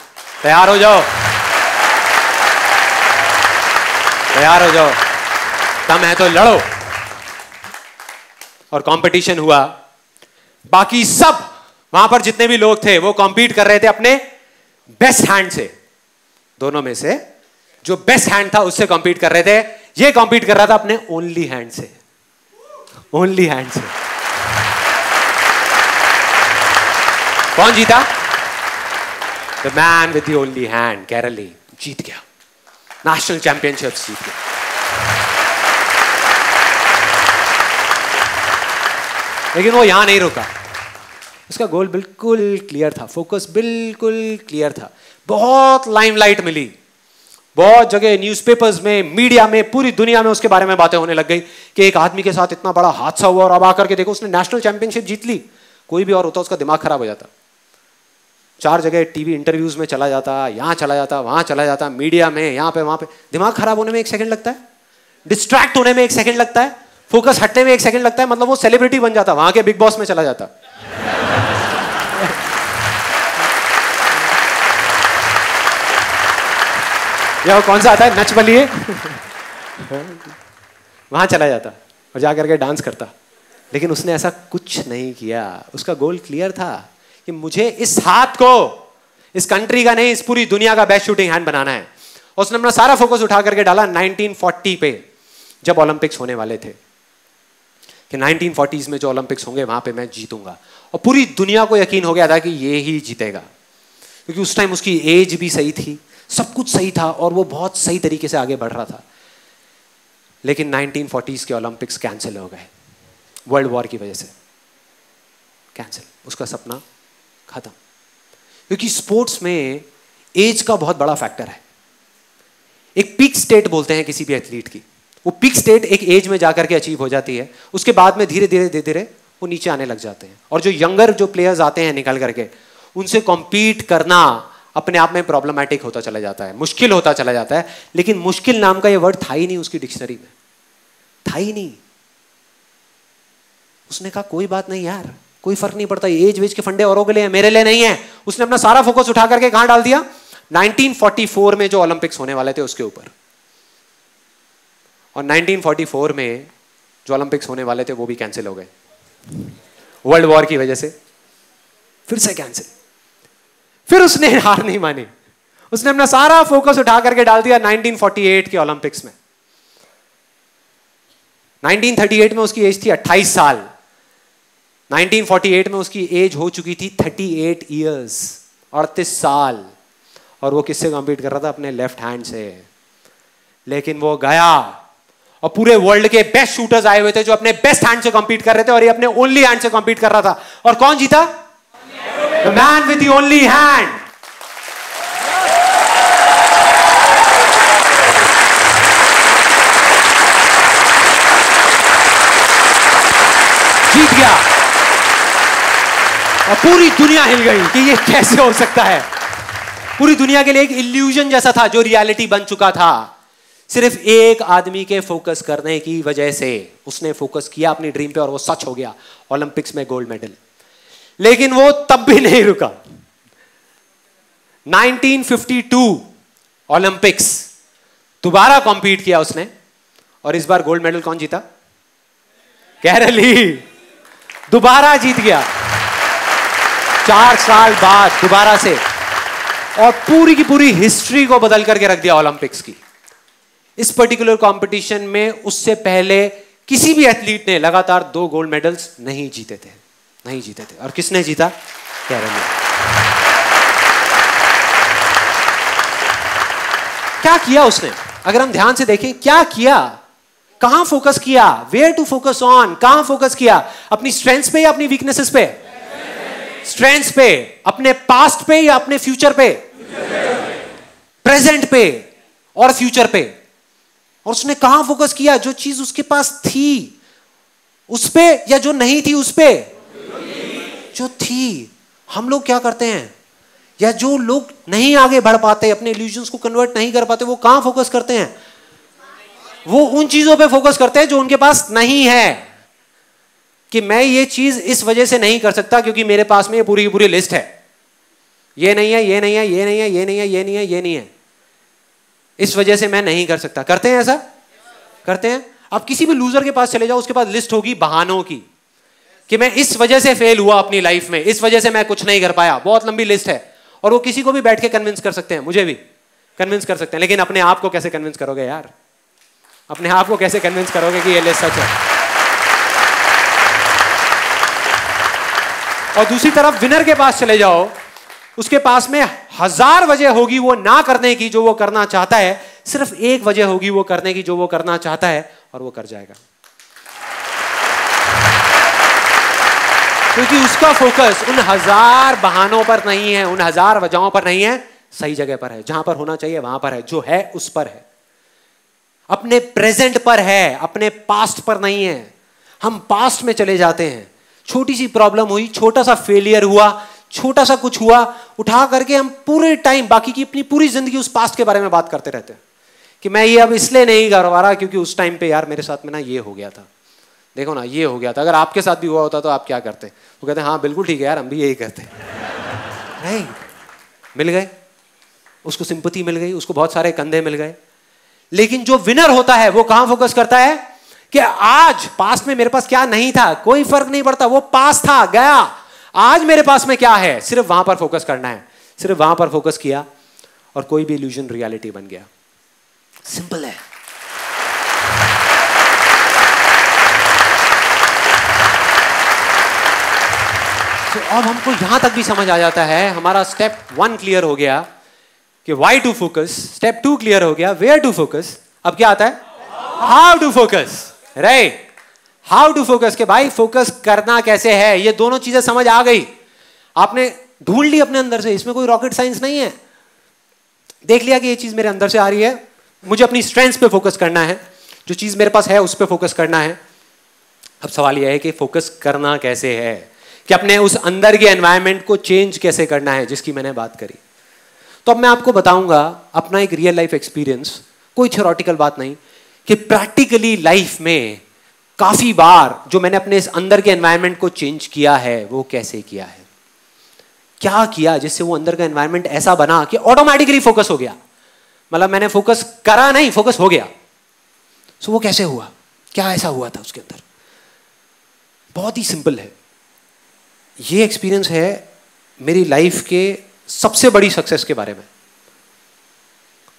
B: तैयार हो जाओ, तैयार हो जाओ, दम है तो लड़ो। और कंपटीशन हुआ, बाकी सब वहां पर जितने भी लोग थे वो कॉम्पीट कर रहे थे अपने बेस्ट हैंड से। दोनों में से जो बेस्ट हैंड था उससे कॉम्पीट कर रहे थे, ये कॉम्पीट कर रहा था अपने ओनली हैंड से, ओनली हैंड से। कौन जीता? The man with the only hand, Karoly जीत गया, नेशनल चैंपियनशिप जीत गया। लेकिन वो यहां नहीं रुका, उसका गोल बिल्कुल क्लियर था, फोकस बिल्कुल क्लियर था। बहुत लाइमलाइट मिली, बहुत जगह न्यूज़पेपर्स में, मीडिया में, पूरी दुनिया में उसके बारे में बातें होने लग गई कि एक आदमी के साथ इतना बड़ा हादसा हुआ और अब आकर के देखो उसने नेशनल चैंपियनशिप जीत ली। कोई भी और होता उसका दिमाग खराब हो जाता, 4 जगह टीवी इंटरव्यूज में चला जाता, यहां चला जाता, वहां चला जाता, मीडिया में, यहां पे वहां पे। दिमाग खराब होने में 1 सेकंड लगता है, डिस्ट्रैक्ट होने में 1 सेकंड लगता है, फोकस हटने में 1 सेकंड लगता है, मतलब वो सेलिब्रिटी बन जाता, वहां के बिग बॉस में चला जाता। या वो कौन सा आता है, नच बलिए, वहां चला जाता और जाकर के डांस करता। लेकिन उसने ऐसा कुछ नहीं किया, उसका गोल क्लियर था कि मुझे इस हाथ को इस कंट्री का नहीं, इस पूरी दुनिया का बेस्ट शूटिंग हैंड बनाना है। और उसने अपना सारा फोकस उठा करके डाला 1940 पे, जब ओलंपिक्स होने वाले थे, कि 1940s में जो ओलंपिक्स होंगे वहां पे मैं जीतूंगा। और पूरी दुनिया को यकीन हो गया था कि ये ही जीतेगा, क्योंकि उस टाइम उसकी एज भी सही थी, सब कुछ सही था और वो बहुत सही तरीके से आगे बढ़ रहा था। लेकिन 1940s के ओलंपिक्स कैंसिल हो गए, वर्ल्ड वॉर की वजह से कैंसिल, उसका सपना खत्म। क्योंकि स्पोर्ट्स में एज का बहुत बड़ा फैक्टर है। एक पीक स्टेट बोलते हैं किसी भी एथलीट की, वो पीक स्टेट एक एज में जाकर के अचीव हो जाती है, उसके बाद में धीरे धीरे धीरे धीरे वो नीचे आने लग जाते हैं। और जो यंगर जो प्लेयर्स आते हैं निकल करके, उनसे कॉम्पीट करना अपने आप में प्रॉब्लमैटिक होता चला जाता है, मुश्किल होता चला जाता है। लेकिन मुश्किल नाम का ये वर्ड था ही नहीं उसकी डिक्शनरी में, था ही नहीं। उसने कहा कोई बात नहीं यार, कोई फर्क नहीं पड़ता, एज वेज के फंडे औरों के लिए है, मेरे लिए नहीं है। उसने अपना सारा फोकस उठा करके कहां डाल दिया? 1944 में जो ओलंपिक्स होने वाले थे उसके ऊपर। और 1944 में जो ओलंपिक्स होने वाले थे वो भी कैंसिल हो गए, वर्ल्ड वॉर की वजह से फिर से कैंसिल। फिर उसने हार नहीं मानी, उसने अपना सारा फोकस उठा करके डाल दिया 1948 के ओलंपिक्स में। 1938 में उसकी एज थी 28 साल, 1948 में उसकी एज हो चुकी थी 38 ईयर्स, 38 साल। और वो किससे कॉम्पीट कर रहा था? अपने लेफ्ट हैंड से। लेकिन वो गया और पूरे वर्ल्ड के बेस्ट शूटर्स आए हुए थे जो अपने बेस्ट हैंड से कॉम्पीट कर रहे थे, और ये अपने ओनली हैंड से कॉम्पीट कर रहा था। और कौन जीता? The man with the only hand. जीत गया। और पूरी दुनिया हिल गई कि ये कैसे हो सकता है। पूरी दुनिया के लिए एक इल्यूजन जैसा था जो रियलिटी बन चुका था, सिर्फ एक आदमी के फोकस करने की वजह से। उसने फोकस किया अपनी ड्रीम पे और वो सच हो गया, ओलंपिक्स में गोल्ड मेडल। लेकिन वो तब भी नहीं रुका। 1952 ओलंपिक्स दोबारा कॉम्पीट किया उसने, और इस बार गोल्ड मेडल कौन जीता? कैरली दोबारा जीत गया, 4 साल बाद दोबारा से, और पूरी की पूरी हिस्ट्री को बदल करके रख दिया ओलंपिक्स की। इस पर्टिकुलर कंपटीशन में उससे पहले किसी भी एथलीट ने लगातार 2 गोल्ड मेडल्स नहीं जीते थे, नहीं जीते थे। और किसने जीता? कैरली। क्या किया उसने? अगर हम ध्यान से देखें क्या किया, कहां फोकस किया, वेयर टू फोकस ऑन, कहां फोकस किया? अपनी स्ट्रेंथ्स पे या अपनी वीकनेसेस पे? स्ट्रेंथ्स पे। अपने पास्ट पे या अपने फ्यूचर पे? प्रेजेंट पे और फ्यूचर पे। और उसने कहां फोकस किया? जो चीज उसके पास थी उस पे, या जो नहीं थी उस पे? जो थी। हम लोग क्या करते हैं, या जो लोग नहीं आगे बढ़ पाते, अपने इल्यूजन्स को कन्वर्ट नहीं कर पाते, वो कहां फोकस करते हैं? वो उन चीजों पे फोकस करते हैं जो उनके पास नहीं है। कि मैं ये चीज इस वजह से नहीं कर सकता क्योंकि मेरे पास में ये पूरी की पूरी लिस्ट है, ये नहीं है, ये नहीं है, ये नहीं है, ये नहीं है, ये नहीं है, ये नहीं है, इस वजह से मैं नहीं कर सकता। करते हैं ऐसा? करते हैं। आप किसी भी लूजर के पास चले जाओ, उसके पास लिस्ट होगी बहानों की कि मैं इस वजह से फेल हुआ अपनी लाइफ में, इस वजह से मैं कुछ नहीं कर पाया, बहुत लंबी लिस्ट है। और वो किसी को भी बैठ के कन्विंस कर सकते हैं, मुझे भी कन्विंस कर सकते हैं, लेकिन अपने आप को कैसे कन्विंस करोगे यार? अपने आप को कैसे कन्विंस करोगे कि ये लिस्ट सच है? और दूसरी तरफ विनर के पास चले जाओ, उसके पास में 1000 वजह होगी वो ना करने की जो वो करना चाहता है, सिर्फ एक वजह होगी वो करने की जो वो करना चाहता है, और वो कर जाएगा। क्योंकि उसका फोकस उन 1000 बहानों पर नहीं है, उन 1000 वजहों पर नहीं है, सही जगह पर है, जहां पर होना चाहिए वहां पर है, जो है उस पर है, अपने प्रेजेंट पर है, अपने पास्ट पर नहीं है। हम पास्ट में चले जाते हैं, छोटी सी प्रॉब्लम हुई, छोटा सा फेलियर हुआ, छोटा सा कुछ हुआ, उठा करके हम पूरे टाइम बाकी की अपनी पूरी जिंदगी उस पास्ट के बारे में बात करते रहते हैं कि मैं ये अब इसलिए नहीं कर पा रहा क्योंकि उस टाइम पे यार मेरे साथ में ना ये हो गया था, देखो ना ये हो गया था। अगर आपके साथ भी हुआ होता तो आप क्या करते? वो कहते हैं हाँ बिल्कुल ठीक है यार, हम भी यही करते। नहीं, मिल गए उसको, सिंपैथी मिल गई उसको, बहुत सारे कंधे मिल गए। लेकिन जो विनर होता है वो कहां फोकस करता है कि आज पास्ट में मेरे पास क्या नहीं था, कोई फर्क नहीं पड़ता, वो पास्ट था गया, आज मेरे पास में क्या है, सिर्फ वहां पर फोकस करना है। सिर्फ वहां पर फोकस किया और कोई भी इल्यूजन रियलिटी बन गया। सिंपल है। तो अब हमको यहां तक भी समझ आ जाता है, हमारा स्टेप 1 क्लियर हो गया कि why to focus, step 2 clear हो गया where to focus, अब क्या आता है how to focus, right? how to focus के भाई फोकस करना कैसे है, ये दोनों चीजें समझ आ गई, आपने ढूंढ ली अपने अंदर से, इसमें कोई रॉकेट साइंस नहीं है। देख लिया कि ये चीज मेरे अंदर से आ रही है, मुझे अपनी स्ट्रेंथ्स पे फोकस करना है, जो चीज मेरे पास है उस पे फोकस करना है। अब सवाल यह है कि फोकस करना कैसे है, कि अपने उस अंदर के एनवायरनमेंट को चेंज कैसे करना है जिसकी मैंने बात करी। तो अब मैं आपको बताऊंगा अपना एक रियल लाइफ एक्सपीरियंस, कोई थ्योरेटिकल बात नहीं, कि प्रैक्टिकली लाइफ में काफी बार जो मैंने अपने इस अंदर के एनवायरनमेंट को चेंज किया है वो कैसे किया है, क्या किया जिससे वो अंदर का एनवायरनमेंट ऐसा बना कि ऑटोमेटिकली फोकस हो गया। मतलब मैंने फोकस करा नहीं, फोकस हो गया। सो वो कैसे हुआ, क्या ऐसा हुआ था उसके अंदर? बहुत ही सिंपल है। ये एक्सपीरियंस है मेरी लाइफ के सबसे बड़ी सक्सेस के बारे में।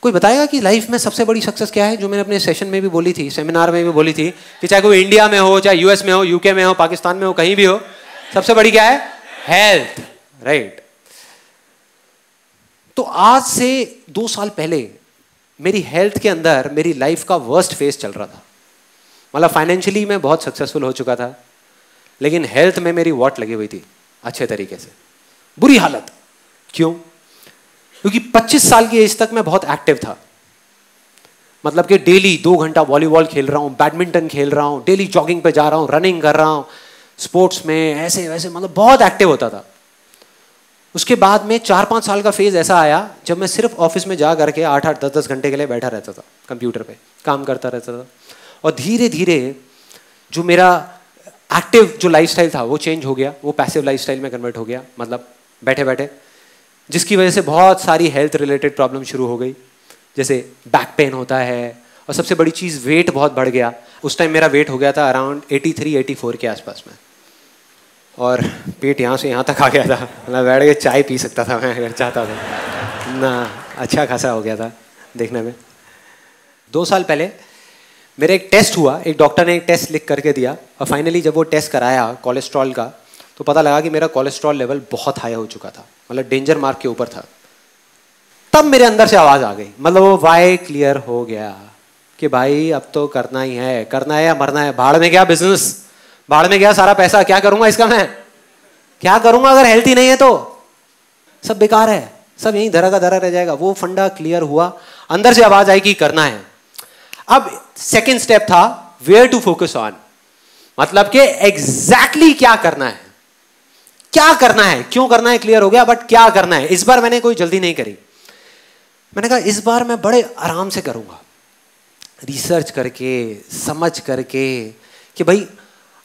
B: कोई बताएगा कि लाइफ में सबसे बड़ी सक्सेस क्या है, जो मैंने अपने सेशन में भी बोली थी, सेमिनार में भी बोली थी, कि चाहे कोई इंडिया में हो, चाहे यूएस में हो, यूके में हो, पाकिस्तान में हो, कहीं भी हो, सबसे बड़ी क्या है? Health, right? तो आज से 2 साल पहले मेरी हेल्थ के अंदर मेरी लाइफ का वर्स्ट फेज चल रहा था। मतलब फाइनेंशियली मैं बहुत सक्सेसफुल हो चुका था, लेकिन हेल्थ में मेरी वॉट लगी हुई थी अच्छे तरीके से, बुरी हालत। क्यों? क्योंकि 25 साल की एज तक मैं बहुत एक्टिव था। मतलब कि डेली 2 घंटा वॉलीबॉल खेल रहा हूँ, बैडमिंटन खेल रहा हूँ, डेली जॉगिंग पे जा रहा हूँ, रनिंग कर रहा हूँ, स्पोर्ट्स में ऐसे वैसे, मतलब बहुत एक्टिव होता था। उसके बाद में 4-5 साल का फेज ऐसा आया जब मैं सिर्फ ऑफिस में जा करके 8-8, 10-10 घंटे के लिए बैठा रहता था, कंप्यूटर पे काम करता रहता था। और धीरे धीरे जो मेरा एक्टिव जो लाइफस्टाइल था वो चेंज हो गया, वो पैसिव लाइफस्टाइल में कन्वर्ट हो गया, मतलब बैठे बैठे, जिसकी वजह से बहुत सारी हेल्थ रिलेटेड प्रॉब्लम शुरू हो गई। जैसे बैक पेन होता है, और सबसे बड़ी चीज़ वेट बहुत बढ़ गया। उस टाइम मेरा वेट हो गया था अराउंड 83-84 के आसपास में, और पेट यहाँ से यहाँ तक आ गया था, मतलब बैठ के चाय पी सकता था मैं अगर चाहता था ना, अच्छा खासा हो गया था देखने में। 2 साल पहले मेरा एक टेस्ट हुआ, एक डॉक्टर ने एक टेस्ट लिख करके दिया, और फाइनली जब वो टेस्ट कराया कोलेस्ट्रॉल का, तो पता लगा कि मेरा कोलेस्ट्रॉल लेवल बहुत हाई हो चुका था, मतलब डेंजर मार्क के ऊपर था। तब मेरे अंदर से आवाज़ आ गई, मतलब वो वाई क्लियर हो गया कि भाई अब तो करना ही है, करना है या मरना है। भाड़ में गया बिजनेस, भाड़ में गया सारा पैसा, क्या करूंगा इसका मैं, क्या करूंगा अगर हेल्थ ही नहीं है तो सब बेकार है, सब यहीं धरा का धरा रह जाएगा। वो फंडा क्लियर हुआ, अंदर से आवाज आई कि करना है। अब सेकेंड स्टेप था वेयर टू फोकस ऑन, मतलब कि एग्जैक्टली क्या करना है, क्या करना है, क्यों करना है क्लियर हो गया, बट क्या करना है। इस बार मैंने कोई जल्दी नहीं करी, मैंने कहा इस बार मैं बड़े आराम से करूंगा, रिसर्च करके, समझ करके कि भाई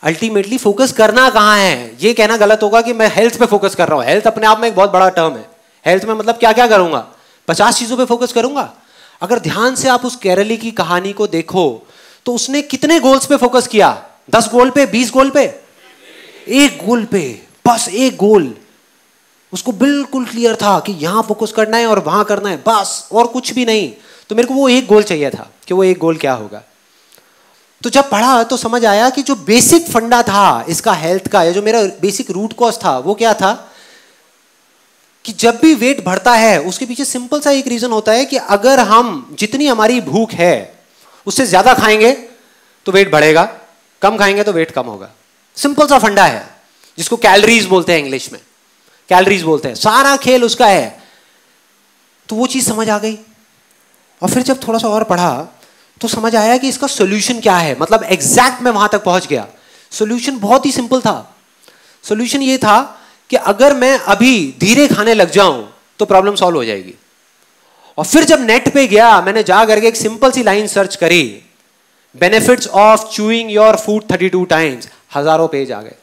B: अल्टीमेटली फोकस करना कहाँ है? ये कहना गलत होगा कि मैं हेल्थ पे फोकस कर रहा हूं। हेल्थ अपने आप में एक बहुत बड़ा टर्म है। हेल्थ में मतलब क्या क्या करूंगा? 50 चीजों पे फोकस करूंगा। अगर ध्यान से आप उस केरली की कहानी को देखो तो उसने कितने गोल्स पे फोकस किया? 10 गोल पे, 20 गोल पे? एक गोल पे, बस एक गोल। उसको बिल्कुल क्लियर था कि यहां फोकस करना है और वहां करना है, बस, और कुछ भी नहीं। तो मेरे को वो एक गोल चाहिए था कि वो एक गोल क्या होगा। तो जब पढ़ा तो समझ आया कि जो बेसिक फंडा था इसका हेल्थ का, या जो मेरा बेसिक रूट कॉज था, वो क्या था कि जब भी वेट बढ़ता है उसके पीछे सिंपल सा एक रीजन होता है कि अगर हम जितनी हमारी भूख है उससे ज्यादा खाएंगे तो वेट बढ़ेगा, कम खाएंगे तो वेट कम होगा। सिंपल सा फंडा है जिसको कैलोरीज बोलते हैं, इंग्लिश में कैलोरीज बोलते हैं। सारा खेल उसका है। तो वो चीज समझ आ गई। और फिर जब थोड़ा सा और पढ़ा तो समझ आया कि इसका सॉल्यूशन क्या है। मतलब एग्जैक्ट मैं वहां तक पहुंच गया। सॉल्यूशन बहुत ही सिंपल था। सॉल्यूशन ये था कि अगर मैं अभी धीरे खाने लग जाऊं तो प्रॉब्लम सॉल्व हो जाएगी। और फिर जब नेट पे गया, मैंने जा करके एक सिंपल सी लाइन सर्च करी, benefits of chewing your food 32 times, हजारों पेज आ गए।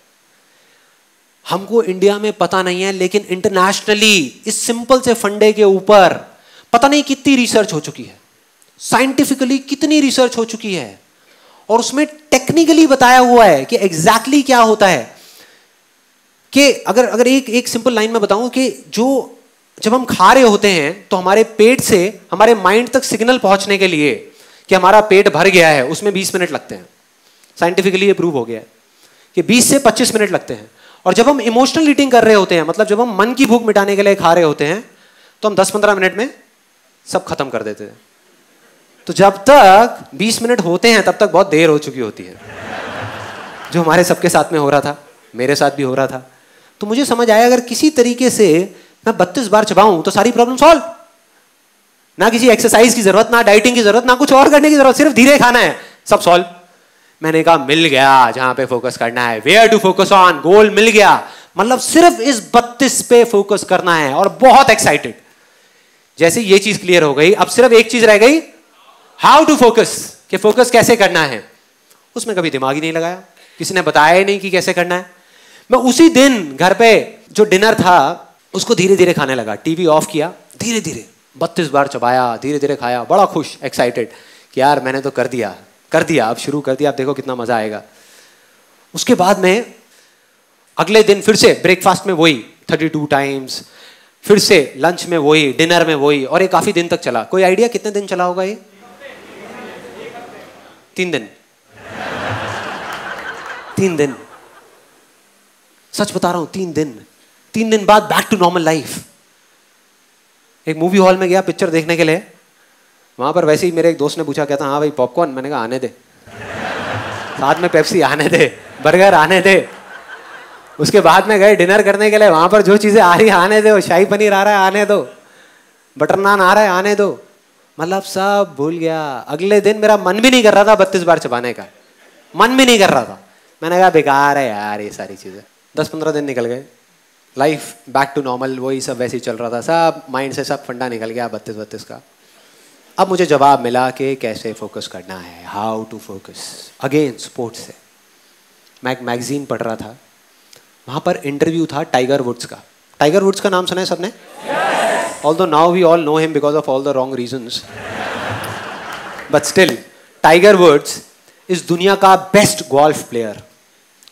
B: हमको इंडिया में पता नहीं है, लेकिन इंटरनेशनली इस सिंपल से फंडे के ऊपर पता नहीं कितनी रिसर्च हो चुकी है, साइंटिफिकली कितनी रिसर्च हो चुकी है, और उसमें टेक्निकली बताया हुआ है कि एग्जैक्टली क्या होता है। कि अगर एक सिंपल लाइन में बताऊं कि जब हम खा रहे होते हैं तो हमारे पेट से हमारे माइंड तक सिग्नल पहुंचने के लिए कि हमारा पेट भर गया है, उसमें 20 मिनट लगते हैं। साइंटिफिकली ये प्रूव हो गया है कि 20 से 25 मिनट लगते हैं। और जब हम इमोशनल ईटिंग कर रहे होते हैं, मतलब जब हम मन की भूख मिटाने के लिए खा रहे होते हैं, तो हम 10-15 मिनट में सब खत्म कर देते हैं। तो जब तक 20 मिनट होते हैं तब तक बहुत देर हो चुकी होती है, जो हमारे सबके साथ में हो रहा था, मेरे साथ भी हो रहा था। तो मुझे समझ आया अगर किसी तरीके से मैं 32 बार चबाऊं तो सारी प्रॉब्लम सॉल्व। ना किसी एक्सरसाइज की जरूरत, ना डाइटिंग की जरूरत, ना कुछ और करने की जरूरत, सिर्फ धीरे खाना है, सब सॉल्व। मैंने कहा मिल गया जहां पे फोकस करना है, वेयर टू फोकस ऑन, गोल मिल गया। मतलब सिर्फ इस 32 पे फोकस करना है, और बहुत एक्साइटेड। जैसे ये चीज क्लियर हो गई, अब सिर्फ एक चीज रह गई, हाउ टू फोकस, कि फोकस कैसे करना है। उसमें कभी दिमाग ही नहीं लगाया, किसी ने बताया ही नहीं कि कैसे करना है। मैं उसी दिन घर पे जो डिनर था उसको धीरे धीरे खाने लगा, टीवी ऑफ किया, धीरे धीरे 32 बार चबाया, धीरे धीरे खाया, बड़ा खुश, एक्साइटेड कि यार मैंने तो कर दिया, अब शुरू कर दिया, अब देखो कितना मजा आएगा। उसके बाद में अगले दिन फिर से ब्रेकफास्ट में वही 32 टाइम्स, फिर से लंच में वही, डिनर में वही, और ये काफी दिन तक चला। कोई आइडिया कितने दिन चला होगा ये? 3 दिन। 3 दिन, सच बता रहा हूं, 3 दिन। 3 दिन बाद बैक टू नॉर्मल लाइफ। एक मूवी हॉल में गया पिक्चर देखने के लिए, वहां पर वैसे ही मेरे एक दोस्त ने पूछा, कहता हाँ भाई पॉपकॉर्न, मैंने कहा आने दे, साथ में पेप्सी आने दे, बर्गर आने दे। उसके बाद में गए डिनर करने के लिए, वहां पर जो चीजें आ रही है आने दो, शाही पनीर आ रहा है आने दो, बटर नान आ रहा है आने दो, मतलब सब भूल गया। अगले दिन मेरा मन भी नहीं कर रहा था 32 बार चबाने का, मन भी नहीं कर रहा था। मैंने कहा बेकार है यार ये सारी चीजें। 10-15 दिन निकल गए, लाइफ बैक टू नॉर्मल, वही सब वैसे ही चल रहा था, सब माइंड से सब फंडा निकल गया 32 का। अब मुझे जवाब मिला कि कैसे फोकस करना है, how to focus. Again sports से मैं एक मैगजीन पढ़ रहा था, वहां पर इंटरव्यू था टाइगर वुड्स का। टाइगर वुड्स का नाम सुना है सबने? Although now we all know him because of all the wrong reasons, but still Tiger Woods इस दुनिया का बेस्ट गोल्फ प्लेयर।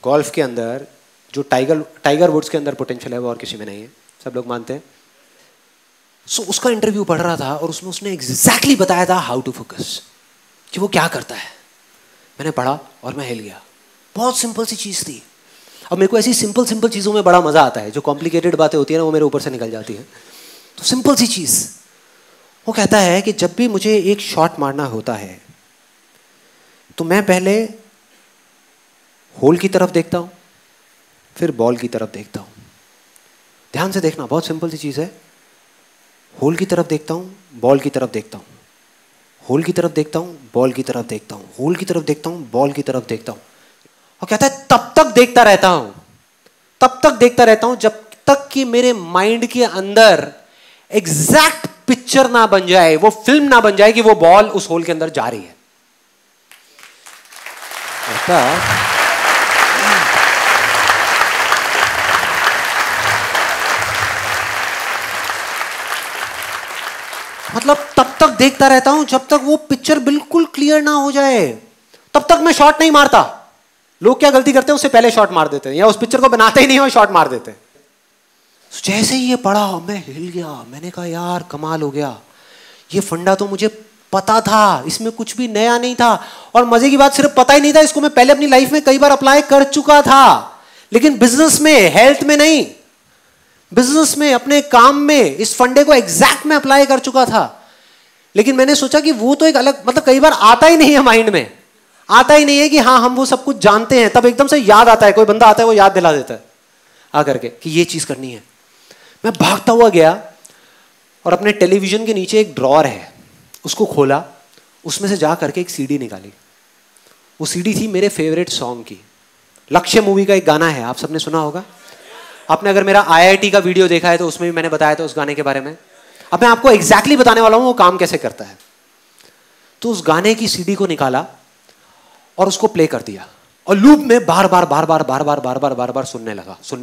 B: गोल्फ के अंदर जो टाइगर वुड्स के अंदर पोटेंशियल है वो और किसी में नहीं है, सब लोग मानते हैं। सो उसका इंटरव्यू पढ़ रहा था और उसमें उसने एग्जैक्टली बताया था हाउ टू फोकस, कि वो क्या करता है। मैंने पढ़ा और मैं हिल गया। बहुत सिंपल सी चीज थी। अब मेरे को ऐसी सिंपल चीजों में बड़ा मजा आता है, जो कॉम्प्लिकेटेड बातें होती है ना वो मेरे ऊपर से निकल जाती है। तो सिंपल सी चीज, वो कहता है कि जब भी मुझे एक शॉट मारना होता है तो मैं पहले होल की तरफ देखता हूं, फिर बॉल की तरफ देखता हूं। ध्यान से देखना, बहुत सिंपल सी चीज है। होल की तरफ देखता हूं, बॉल की तरफ देखता हूं, होल की तरफ देखता हूं, बॉल की तरफ देखता हूं, होल की तरफ देखता हूं, बॉल की तरफ देखता हूं। और कहता है तब तक देखता रहता हूं, तब तक देखता रहता हूं जब तक कि मेरे माइंड के अंदर एग्जैक्ट पिक्चर ना बन जाए, वो फिल्म ना बन जाए कि वो बॉल उस होल के अंदर जा रही है। तक देखता रहता हूं जब तक वो पिक्चर बिल्कुल क्लियर ना हो जाए, तब तक मैं शॉट नहीं मारता। लोग क्या गलती करते हैं, उससे पहले शॉट मार देते हैं, या उस पिक्चर को बनाते ही नहीं और शॉट मार देते हैं। जैसे ही ये पढ़ा मैं हिल गया, मैंने कहा यार कमाल हो गया, ये फंडा तो मुझे पता था, इसमें कुछ भी नया नहीं था। और मजे की बात, सिर्फ पता ही नहीं था, इसको मैं पहले अपनी लाइफ में कई बार अप्लाई कर चुका था, लेकिन बिजनेस में, हेल्थ में नहीं, बिजनेस में, अपने काम में इस फंडे को एग्जैक्ट में अप्लाई कर चुका था। लेकिन मैंने सोचा कि वो तो एक अलग, मतलब कई बार आता ही नहीं है माइंड में, आता ही नहीं है कि हाँ हम वो सब कुछ जानते हैं, तब एकदम से याद आता है, कोई बंदा आता है वो याद दिला देता है आकर के कि ये चीज करनी है। मैं भागता हुआ गया और अपने टेलीविजन के नीचे एक ड्रॉअर है, उसको खोला, उसमें से जा करके एक सीडी निकाली। वो सीडी थी मेरे फेवरेट सॉन्ग की, लक्ष्य मूवी का एक गाना है, आप सबने सुना होगा। आपने अगर मेरा IIT का वीडियो देखा है तो उसमें भी मैंने बताया था उस गाने के बारे में। अब मैं आपको एग्जैक्टली बताने वाला हूं वो काम कैसे करता है। तो उस गाने की सीडी को निकाला और उसको प्ले कर दिया और लूप में बार बार सुनने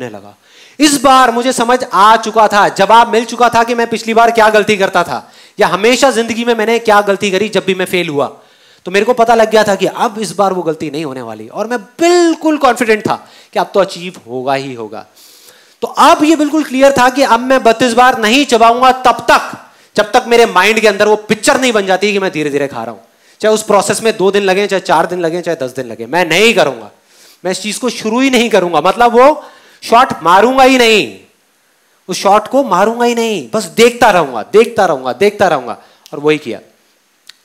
B: लगा। इस बार मुझे समझ आ चुका था, जवाब मिल चुका था कि मैं पिछली बार क्या गलती करता था, या हमेशा जिंदगी में मैंने क्या गलती करी जब भी मैं फेल हुआ। तो मेरे को पता लग गया था कि अब इस बार वो गलती नहीं होने वाली, और मैं बिल्कुल कॉन्फिडेंट था कि अब तो अचीव होगा ही होगा। तो अब ये बिल्कुल क्लियर था कि अब मैं 32 बार नहीं चबाऊंगा तब तक जब तक मेरे माइंड के अंदर वो पिक्चर नहीं बन जाती कि मैं धीरे धीरे खा रहा हूं। चाहे उस प्रोसेस में 2 दिन लगे, चाहे 4 दिन लगे, चाहे 10 दिन लगे, मैं नहीं करूंगा, मैं इस चीज को शुरू ही नहीं करूंगा। मतलब वो शॉट मारूंगा ही नहीं, उस शॉट को मारूंगा ही नहीं, बस देखता रहूंगा। और वही किया।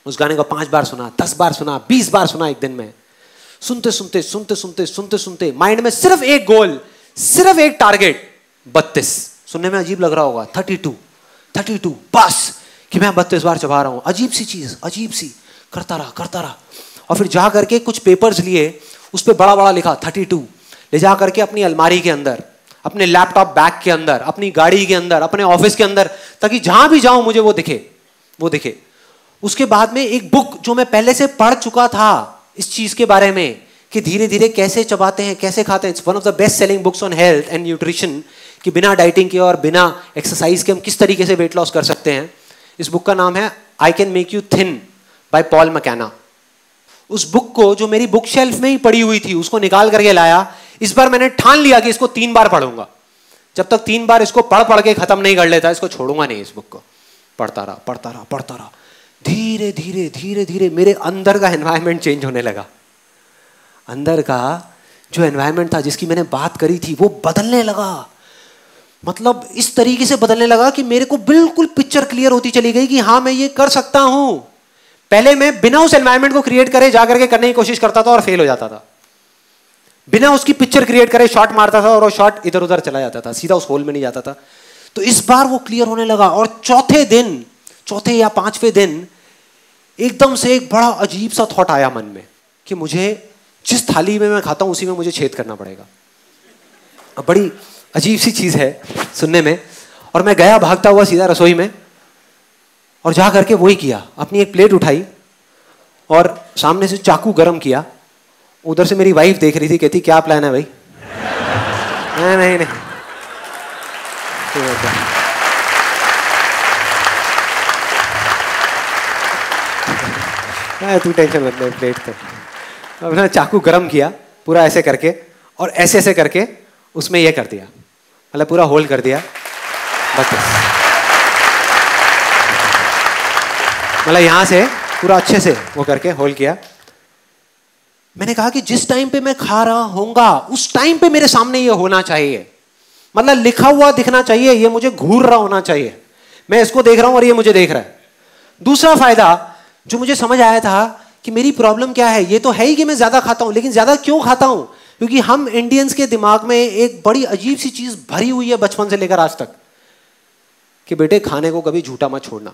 B: उस गाने को 5 बार सुना, 10 बार सुना, 20 बार सुना एक दिन में। सुनते माइंड में सिर्फ एक गोल, सिर्फ एक टारगेट, 32। सुनने में अजीब लग रहा होगा, 32 बस, कि मैं 32 बार चबा रहा हूं। अजीब सी चीज, अजीब सी, करता रहा। और फिर जा करके कुछ पेपर्स लिए, उस पर बड़ा लिखा 32, ले जा करके अपनी अलमारी के अंदर, अपने लैपटॉप बैग के अंदर, अपनी गाड़ी के अंदर, अपने ऑफिस के अंदर, ताकि जहां भी जाऊं मुझे वो दिखे। उसके बाद में एक बुक जो मैं पहले से पढ़ चुका था इस चीज के बारे में कि धीरे धीरे कैसे चबाते हैं, कैसे खाते हैं। It's one of the best selling books on health and nutrition, कि बिना डाइटिंग के और बिना एक्सरसाइज के हम किस तरीके से वेट लॉस कर सकते हैं। इस बुक का नाम है I can make you thin by Paul McKenna. उस बुक को, जो मेरी बुक शेल्फ में ही पड़ी हुई थी, उसको निकाल करके लाया। इस बार मैंने ठान लिया कि इसको 3 बार पढ़ूंगा। जब तक 3 बार इसको पढ़ के खत्म नहीं कर लेता, इसको छोड़ूंगा नहीं। इस बुक को पढ़ता रहा। धीरे धीरे मेरे अंदर का एनवायरनमेंट चेंज होने लगा। अंदर का जो एनवायरनमेंट था, जिसकी मैंने बात करी थी, वो बदलने लगा। मतलब इस तरीके से बदलने लगा कि मेरे को बिल्कुल पिक्चर क्लियर होती चली गई कि हाँ मैं ये कर सकता हूं। पहले मैं बिना उस एनवायरनमेंट को क्रिएट करे जाकर के करने की कोशिश करता था और फेल हो जाता था। बिना उसकी पिक्चर क्रिएट करे शॉट मारता था और वो शॉट इधर उधर चला जाता था, सीधा उस होल में नहीं जाता था। तो इस बार वो क्लियर होने लगा। और चौथे या 5वें दिन एकदम से एक बड़ा अजीब सा थॉट आया मन में कि मुझे जिस थाली में मैं खाता हूं उसी में मुझे छेद करना पड़ेगा। अब बड़ी अजीब सी चीज है सुनने में। और मैं गया भागता हुआ सीधा रसोई में और जा करके वही किया। अपनी एक प्लेट उठाई और सामने से चाकू गरम किया। उधर से मेरी वाइफ देख रही थी, कहती क्या प्लान है भाई? नहीं तू टेंशन मत ले, प्लेट तो अपना चाकू गरम किया पूरा ऐसे करके, और ऐसे करके उसमें ये कर दिया, मतलब पूरा होल्ड कर दिया। बस मतलब यहां से पूरा अच्छे से वो करके होल्ड किया। मैंने कहा कि जिस टाइम पे मैं खा रहा होऊंगा उस टाइम पे मेरे सामने ये होना चाहिए, मतलब लिखा हुआ दिखना चाहिए, ये मुझे घूर रहा होना चाहिए। मैं इसको देख रहा हूं और ये मुझे देख रहा है। दूसरा फायदा जो मुझे समझ आया था कि मेरी प्रॉब्लम क्या है, ये तो है ही कि मैं ज्यादा खाता हूं, लेकिन ज्यादा क्यों खाता हूं? क्योंकि हम इंडियंस के दिमाग में एक बड़ी अजीब सी चीज भरी हुई है बचपन से लेकर आज तक, कि बेटे खाने को कभी झूठा मत छोड़ना।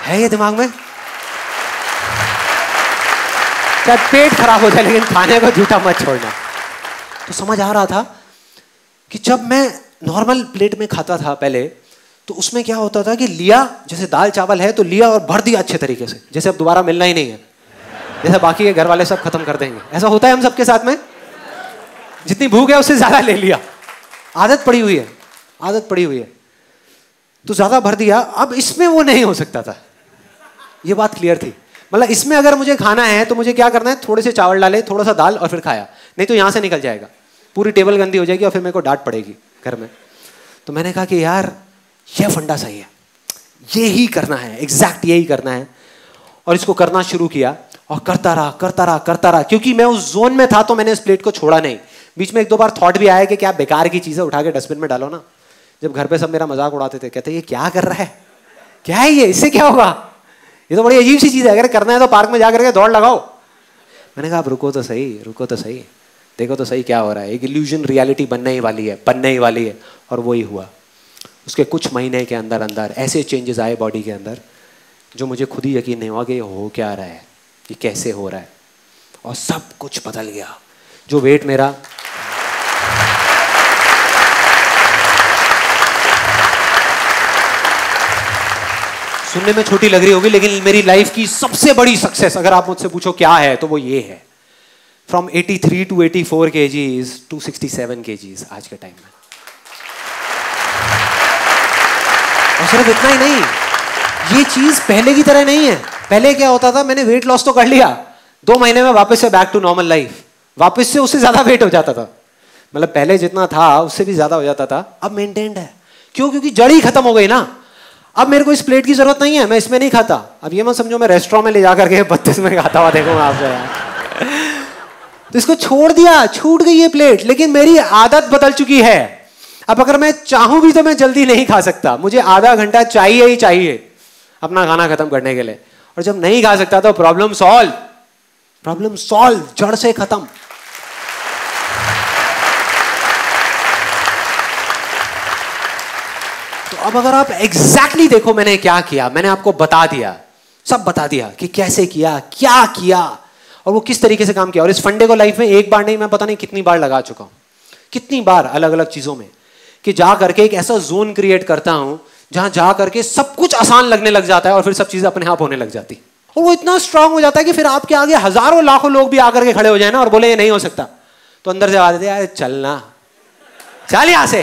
B: है ये दिमाग में, चाहे पेट खराब हो जाए लेकिन खाने को झूठा मत छोड़ना। तो समझ आ रहा था कि जब मैं नॉर्मल प्लेट में खाता था पहले, तो उसमें क्या होता था कि लिया, जैसे दाल चावल है तो लिया और भर दिया अच्छे तरीके से, जैसे अब दोबारा मिलना ही नहीं है, जैसे बाकी के घर वाले सब खत्म कर देंगे। ऐसा होता है हम सबके साथ में, जितनी भूख है उससे ज्यादा ले लिया। आदत पड़ी हुई है। तो ज्यादा भर दिया, अब इसमें वो नहीं हो सकता था, ये बात क्लियर थी। मतलब इसमें अगर मुझे खाना है तो मुझे क्या करना है, थोड़े से चावल डाले, थोड़ा सा दाल और फिर खाया, नहीं तो यहाँ से निकल जाएगा, पूरी टेबल गंदी हो जाएगी और फिर मेरे को डांट पड़ेगी घर में। तो मैंने कहा कि यार ये फंडा सही है, ये ही करना है, एग्जैक्ट यही करना है। और इसको करना शुरू किया और करता रहा करता रहा करता रहा, क्योंकि मैं उस जोन में था तो मैंने इस प्लेट को छोड़ा नहीं। बीच में एक दो बार थॉट भी आया कि क्या बेकार की चीज़ें उठा के डस्टबिन में डालो ना। जब घर पे सब मेरा मजाक उड़ाते थे, कहते ये क्या कर रहा है, क्या है ये, इससे क्या होगा, ये तो बड़ी अजीब सी चीज़ है, अगर करना है तो पार्क में जा करके दौड़ लगाओ। मैंने कहा आप रुको तो सही, रुको तो सही, देखो तो सही क्या हो रहा है। एक इल्यूजन रियलिटी बनने ही वाली है, बनने ही वाली है। और वही हुआ। उसके कुछ महीने के अंदर अंदर ऐसे चेंजेस आए बॉडी के अंदर जो मुझे खुद ही यकीन नहीं हुआ कि ये हो क्या रहा है, ये कैसे हो रहा है। और सब कुछ बदल गया। जो वेट मेरा सुनने में छोटी लग रही होगी, लेकिन मेरी लाइफ की सबसे बड़ी सक्सेस अगर आप मुझसे पूछो क्या है तो वो ये है। From 83 to 84 kgs to 67 kgs आज के टाइम में। और सिर्फ इतना ही नहीं, ये चीज पहले की तरह नहीं है। पहले क्या होता था, मैंने वेट लॉस तो कर लिया, 2 महीने में वापस से बैक टू नॉर्मल लाइफ, वापस से उससे ज्यादा वेट हो जाता था। मतलब पहले जितना था उससे भी ज्यादा हो जाता था। अब मेंटेन्ड है। क्यों? क्योंकि जड़ ही खत्म हो गई ना। अब मेरे को इस प्लेट की जरूरत नहीं है, मैं इसमें नहीं खाता। अब ये मत समझो मैं रेस्टोरेंट में ले जाकर के 32 में खाता हुआ देखूंगा आपसे यार। तो इसको छोड़ दिया, छूट गई ये प्लेट, लेकिन मेरी आदत बदल चुकी है। अब अगर मैं चाहूं भी तो मैं जल्दी नहीं खा सकता, मुझे आधा घंटा चाहिए ही चाहिए अपना खाना खत्म करने के लिए। और जब नहीं खा सकता तो प्रॉब्लम सॉल्व, प्रॉब्लम सॉल्व, जड़ से खत्म। तो अब अगर आप एग्जैक्टली देखो मैंने क्या किया, मैंने आपको बता दिया, सब बता दिया कि कैसे किया, क्या किया और वो किस तरीके से काम किया। और इस फंडे को लाइफ में एक बार नहीं, मैं पता नहीं कितनी बार लगा चुका हूं, कितनी बार अलग अलग चीजों में, कि जा करके एक ऐसा जोन क्रिएट करता हूं जहां जा करके सब कुछ आसान लगने लग जाता है और फिर सब चीजें अपने आप होने लग जाती। और वो इतना स्ट्रांग हो जाता है कि फिर आपके आगे हजारों लाखों लोग भी आकर के खड़े हो जाए ना और बोले ये नहीं हो सकता, तो अंदर से आवाज देते यार चलना, चल यहां से,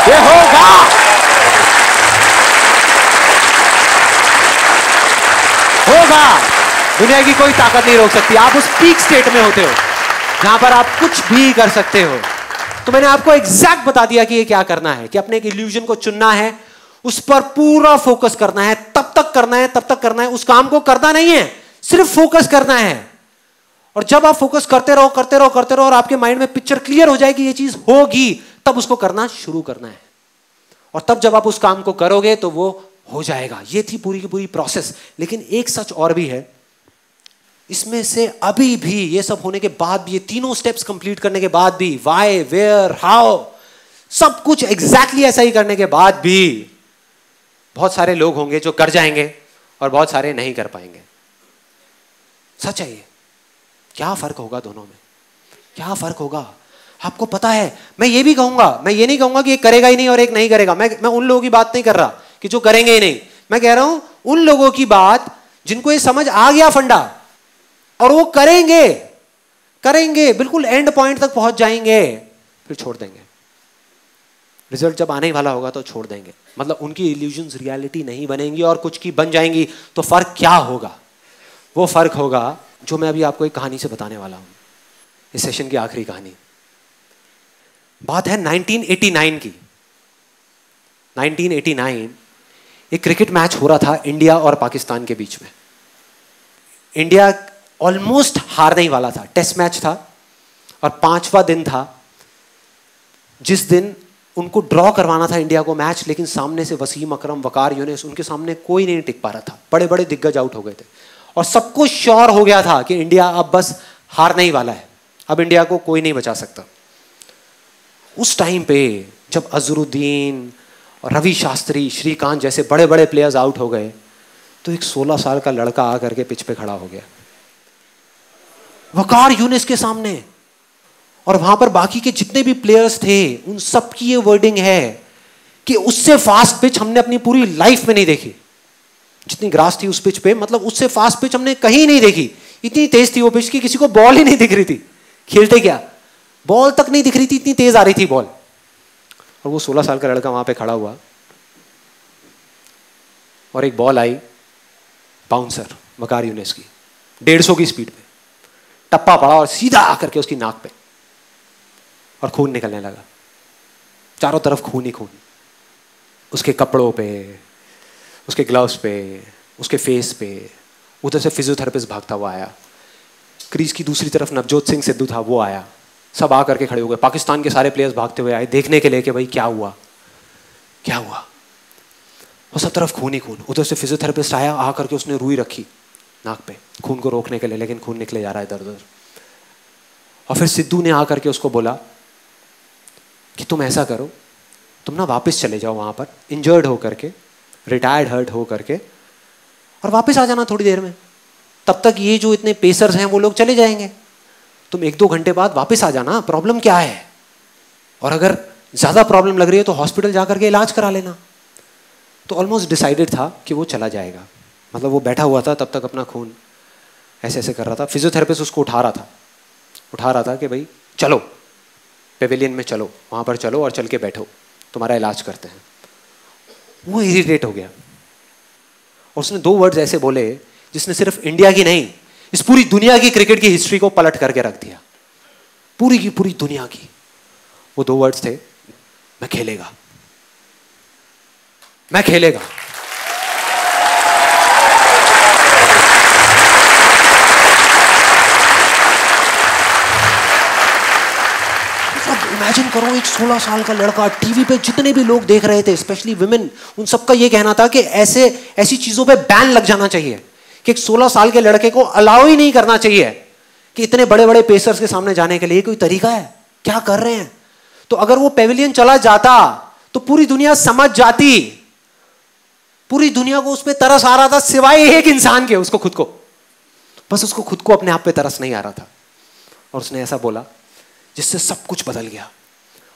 B: ये होगा, होगा। दुनिया की कोई ताकत नहीं रोक सकती। आप उस पीक स्टेट में होते हो जहां पर आप कुछ भी कर सकते हो। तो मैंने आपको एग्जैक्ट बता दिया कि ये क्या करना है, कि अपने एक इल्यूजन को चुनना है, उस पर पूरा फोकस करना है, तब तक करना है, तब तक करना है। उस काम को करना नहीं है, सिर्फ फोकस करना है। और जब आप फोकस करते रहो करते रहो करते रहो और आपके माइंड में पिक्चर क्लियर हो जाए कि ये चीज होगी, तब उसको करना शुरू करना है। और तब जब आप उस काम को करोगे तो वो हो जाएगा। ये थी पूरी की पूरी प्रोसेस। लेकिन एक सच और भी है इसमें से, अभी भी ये सब होने के बाद भी, ये तीनों स्टेप्स कंप्लीट करने के बाद भी, व्हाई, वेयर, हाउ, सब कुछ एग्जैक्टली ऐसा ही करने के बाद भी बहुत सारे लोग होंगे जो कर जाएंगे और बहुत सारे नहीं कर पाएंगे। सच है ये। क्या फर्क होगा दोनों में, क्या फर्क होगा आपको पता है? मैं ये भी कहूंगा, मैं ये नहीं कहूंगा कि एक करेगा ही नहीं और एक नहीं करेगा। मैं उन लोगों की बात नहीं कर रहा कि जो करेंगे ही नहीं। मैं कह रहा हूं उन लोगों की बात जिनको ये समझ आ गया फंडा और वो करेंगे, करेंगे, बिल्कुल एंड पॉइंट तक पहुंच जाएंगे, फिर छोड़ देंगे। रिजल्ट जब आने वाला होगा तो छोड़ देंगे। मतलब उनकी इल्यूजन्स रियलिटी नहीं बनेंगी और कुछ की बन जाएंगी। तो फर्क क्या होगा? वो फर्क होगा जो मैं अभी आपको एक कहानी से बताने वाला हूं, इस सेशन की आखिरी कहानी। बात है 1989 की। 1989 एक क्रिकेट मैच हो रहा था इंडिया और पाकिस्तान के बीच में। इंडिया ऑलमोस्ट हारने ही वाला था। टेस्ट मैच था और 5वां दिन था जिस दिन उनको ड्रॉ करवाना था इंडिया को मैच, लेकिन सामने से वसीम अकरम, वकार यूनिस, उनके सामने कोई नहीं टिक पा रहा था। बड़े बड़े दिग्गज आउट हो गए थे और सबको श्योर हो गया था कि इंडिया अब बस हारने ही वाला है, अब इंडिया को कोई नहीं बचा सकता। उस टाइम पे जब अजरुद्दीन और रवि शास्त्री, श्रीकांत जैसे बड़े बड़े प्लेयर्स आउट हो गए तो एक 16 साल का लड़का आकर के पिच पे खड़ा हो गया वकार यूनिस के सामने। और वहां पर बाकी के जितने भी प्लेयर्स थे उन सब की ये वर्डिंग है कि उससे फास्ट पिच हमने अपनी पूरी लाइफ में नहीं देखी। जितनी ग्रास थी उस पिच पे, मतलब उससे फास्ट पिच हमने कहीं नहीं देखी। इतनी तेज थी वो पिच कि किसी को बॉल ही नहीं दिख रही थी। खेलते क्या, बॉल तक नहीं दिख रही थी, इतनी तेज आ रही थी बॉल। और वो 16 साल का लड़का वहां पे खड़ा हुआ और एक बॉल आई, बाउंसर वकार यूनिस की 150 की स्पीड पे, टप्पा पड़ा और सीधा आकर के उसकी नाक पे, और खून निकलने लगा, चारों तरफ खून ही खून, उसके कपड़ों पे, उसके ग्लव्स पे, उसके फेस पे। उधर से फिजियोथेरेपिस्ट भागता हुआ आया, क्रीज की दूसरी तरफ नवजोत सिंह सिद्धू था, वो आया, सब आकर के खड़े हो गए। पाकिस्तान के सारे प्लेयर्स भागते हुए आए देखने के लिए कि भाई क्या हुआ क्या हुआ, और सब तरफ खून ही खून। उधर से फिजियोथेरेपिस्ट आया, आकर के उसने रुई रखी नाक पे खून को रोकने के लिए, लेकिन खून निकले जा रहा है इधर उधर। और फिर सिद्धू ने आकर के उसको बोला कि तुम ऐसा करो, तुम ना वापस चले जाओ वहां पर इंजर्ड होकर के, रिटायर्ड हर्ट हो करके, और वापस आ जाना थोड़ी देर में, तब तक ये जो इतने पेसर्स हैं वो लोग चले जाएंगे, तुम 1-2 घंटे बाद वापस आ जाना, प्रॉब्लम क्या है, और अगर ज्यादा प्रॉब्लम लग रही है तो हॉस्पिटल जाकर के इलाज करा लेना। तो ऑलमोस्ट डिसाइडेड था कि वो चला जाएगा, मतलब वो बैठा हुआ था तब तक अपना खून ऐसे ऐसे कर रहा था। फिजियोथेरेपिस्ट उसको उठा रहा था कि भाई चलो पेविलियन में चलो, वहां पर चलो और चल के बैठो, तुम्हारा इलाज करते हैं। वो इरिटेट हो गया और उसने 2 वर्ड्स ऐसे बोले जिसने सिर्फ इंडिया की नहीं, इस पूरी दुनिया की क्रिकेट की हिस्ट्री को पलट करके रख दिया, पूरी की पूरी दुनिया की। वो 2 वर्ड्स थे, मैं खेलेगा, मैं खेलेगा। इमेजिन करो, एक 16 साल का लड़का, टीवी पे जितने भी लोग देख रहे थे, स्पेशली विमेन, उन सबका ये कहना था कि ऐसी चीजों पे बैन लग जाना चाहिए, कि एक 16 साल के लड़के को अलाउ ही नहीं करना चाहिए कि इतने बड़े बड़े पेसर्स के सामने जाने के लिए कोई तरीका है, क्या कर रहे हैं। तो अगर वो पेविलियन चला जाता तो पूरी दुनिया समझ जाती, पूरी दुनिया को उस पर तरस आ रहा था सिवाय एक इंसान के, उसको खुद को, बस उसको खुद को अपने आप पे तरस नहीं आ रहा था। और उसने ऐसा बोला जिससे सब कुछ बदल गया,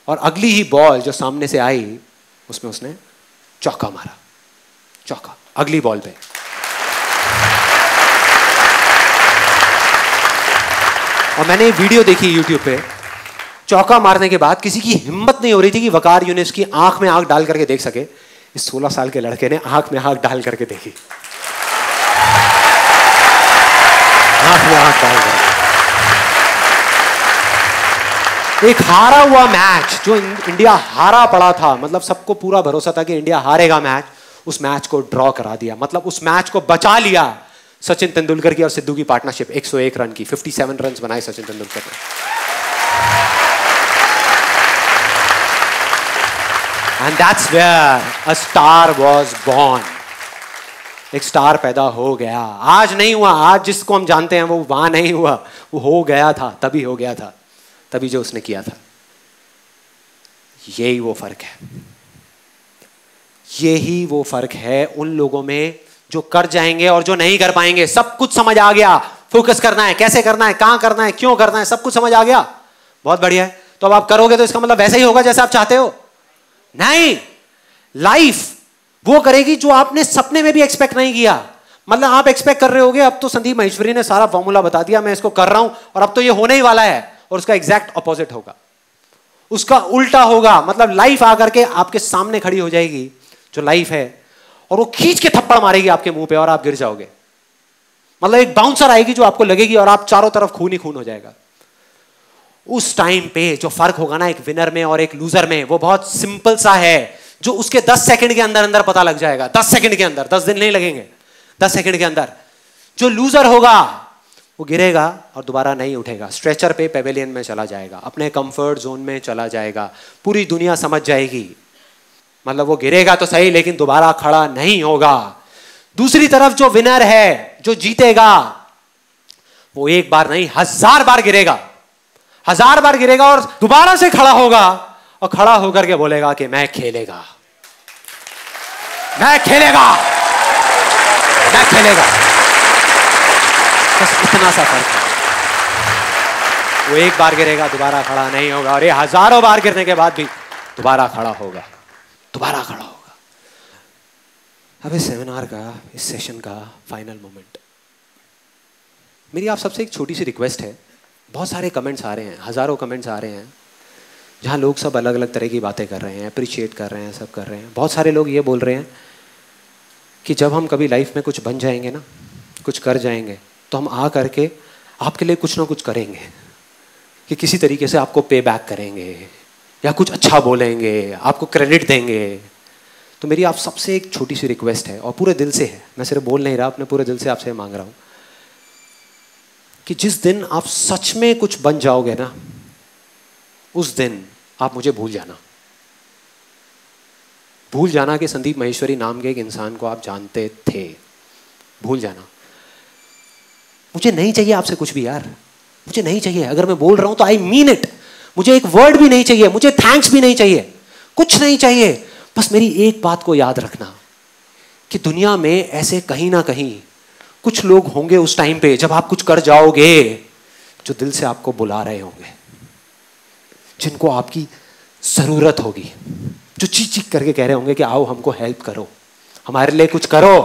B: और अगली ही बॉल जो सामने से आई उसमें उसने चौका मारा, चौका अगली बॉल पे। और मैंने वीडियो देखी यूट्यूब पे, चौका मारने के बाद किसी की हिम्मत नहीं हो रही थी कि वकार यूनिस की आंख में आंख डाल करके देख सके। इस 16 साल के लड़के ने आंख में आंख डाल करके देखी, आंख में आंख डाल करके। एक हारा हुआ मैच जो इंडिया हारा पड़ा था, मतलब सबको पूरा भरोसा था कि इंडिया हारेगा मैच, उस मैच को ड्रॉ करा दिया, मतलब उस मैच को बचा लिया सचिन तेंदुलकर की और सिद्धू की पार्टनरशिप। 101 रन की, 57 रन बनाए सचिन तेंदुलकर ने। And that's where a star was born. एक स्टार पैदा हो गया। आज नहीं हुआ, आज जिसको हम जानते हैं वो वहां नहीं हुआ, वो हो गया था, तभी हो गया था, तभी जो उसने किया था। यही वो फर्क है, यही वो फर्क है उन लोगों में जो कर जाएंगे और जो नहीं कर पाएंगे। सब कुछ समझ आ गया, फोकस करना है, कैसे करना है, कहां करना है, क्यों करना है, सब कुछ समझ आ गया, बहुत बढ़िया है। तो अब आप करोगे तो इसका मतलब वैसे ही होगा जैसे आप चाहते हो? नहीं, लाइफ वो करेगी जो आपने सपने में भी एक्सपेक्ट नहीं किया। मतलब आप एक्सपेक्ट कर रहे होगे अब तो संदीप महेश्वरी ने सारा फॉर्मूला बता दिया, मैं इसको कर रहा हूं और अब तो ये होने ही वाला है, और उसका एग्जैक्ट ऑपोजिट होगा, उसका उल्टा होगा। मतलब लाइफ आकर के आपके सामने खड़ी हो जाएगी जो लाइफ है, और वो खींच के थप्पड़ मारेगी आपके मुंह पे और आप गिर जाओगे। मतलब एक बाउंसर आएगी जो आपको लगेगी और आप चारों तरफ खून ही खून हो जाएगा। उस टाइम पे जो फर्क होगा ना एक विनर में और एक लूजर में, वो बहुत सिंपल सा है, जो उसके 10 सेकंड के अंदर अंदर पता लग जाएगा। 10 सेकंड के अंदर, 10 दिन नहीं लगेंगे, 10 सेकंड के अंदर। जो लूजर होगा वो गिरेगा और दोबारा नहीं उठेगा, स्ट्रेचर पे पेविलियन में चला जाएगा, अपने कंफर्ट जोन में चला जाएगा, पूरी दुनिया समझ जाएगी। मतलब वो गिरेगा तो सही लेकिन दोबारा खड़ा नहीं होगा। दूसरी तरफ जो विनर है, जो जीतेगा, वो एक बार नहीं 1000 बार गिरेगा, 1000 बार गिरेगा और दोबारा से खड़ा होगा, और खड़ा होकर के बोलेगा कि मैं खेलेगा, मैं खेलेगा, मैं खेलेगा। बस इतना सा फर्क है। वो एक बार गिरेगा, दोबारा खड़ा नहीं होगा, और ये हजारों बार गिरने के बाद भी दोबारा खड़ा होगा, दोबारा खड़ा होगा। अब इस सेमिनार का, इस सेशन का फाइनल मोमेंट, मेरी आप सबसे एक छोटी सी रिक्वेस्ट है। बहुत सारे कमेंट्स आ रहे हैं, हजारों कमेंट्स आ रहे हैं जहाँ लोग सब अलग अलग तरह की बातें कर रहे हैं, अप्रिशिएट कर रहे हैं, सब कर रहे हैं। बहुत सारे लोग ये बोल रहे हैं कि जब हम कभी लाइफ में कुछ बन जाएंगे ना, कुछ कर जाएंगे, तो हम आ करके आपके लिए कुछ ना कुछ करेंगे, कि किसी तरीके से आपको पे बैक करेंगे या कुछ अच्छा बोलेंगे, आपको क्रेडिट देंगे। तो मेरी आप सबसे एक छोटी सी रिक्वेस्ट है, और पूरे दिल से है, मैं सिर्फ बोल नहीं रहा, अपने पूरे दिल से आपसे मांग रहा हूँ कि जिस दिन आप सच में कुछ बन जाओगे ना, उस दिन आप मुझे भूल जाना। भूल जाना कि संदीप महेश्वरी नाम के एक इंसान को आप जानते थे। भूल जाना। मुझे नहीं चाहिए आपसे कुछ भी यार, मुझे नहीं चाहिए। अगर मैं बोल रहा हूं तो आई मीन इट। मुझे एक वर्ड भी नहीं चाहिए, मुझे थैंक्स भी नहीं चाहिए, कुछ नहीं चाहिए। बस मेरी एक बात को याद रखना कि दुनिया में ऐसे कहीं ना कहीं कुछ लोग होंगे उस टाइम पे जब आप कुछ कर जाओगे, जो दिल से आपको बुला रहे होंगे, जिनको आपकी जरूरत होगी, जो चीख चीख करके कह रहे होंगे कि आओ हमको हेल्प करो, हमारे लिए कुछ करो।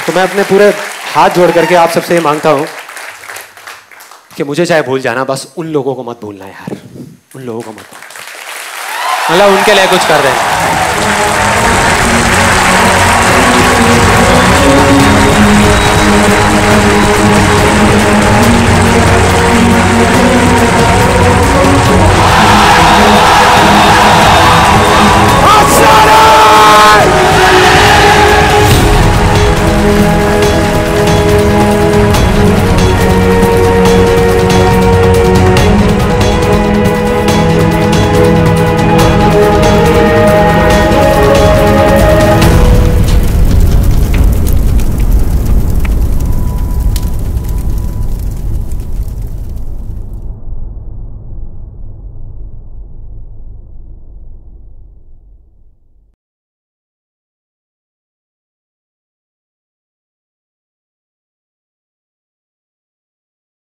B: तो मैं अपने पूरे हाथ जोड़ करके आप सबसे ये मांगता हूं कि मुझे चाहे भूल जाना, बस उन लोगों को मत भूलना यार, उन लोगों को मत भूलना, मतलब उनके लिए कुछ कर देना।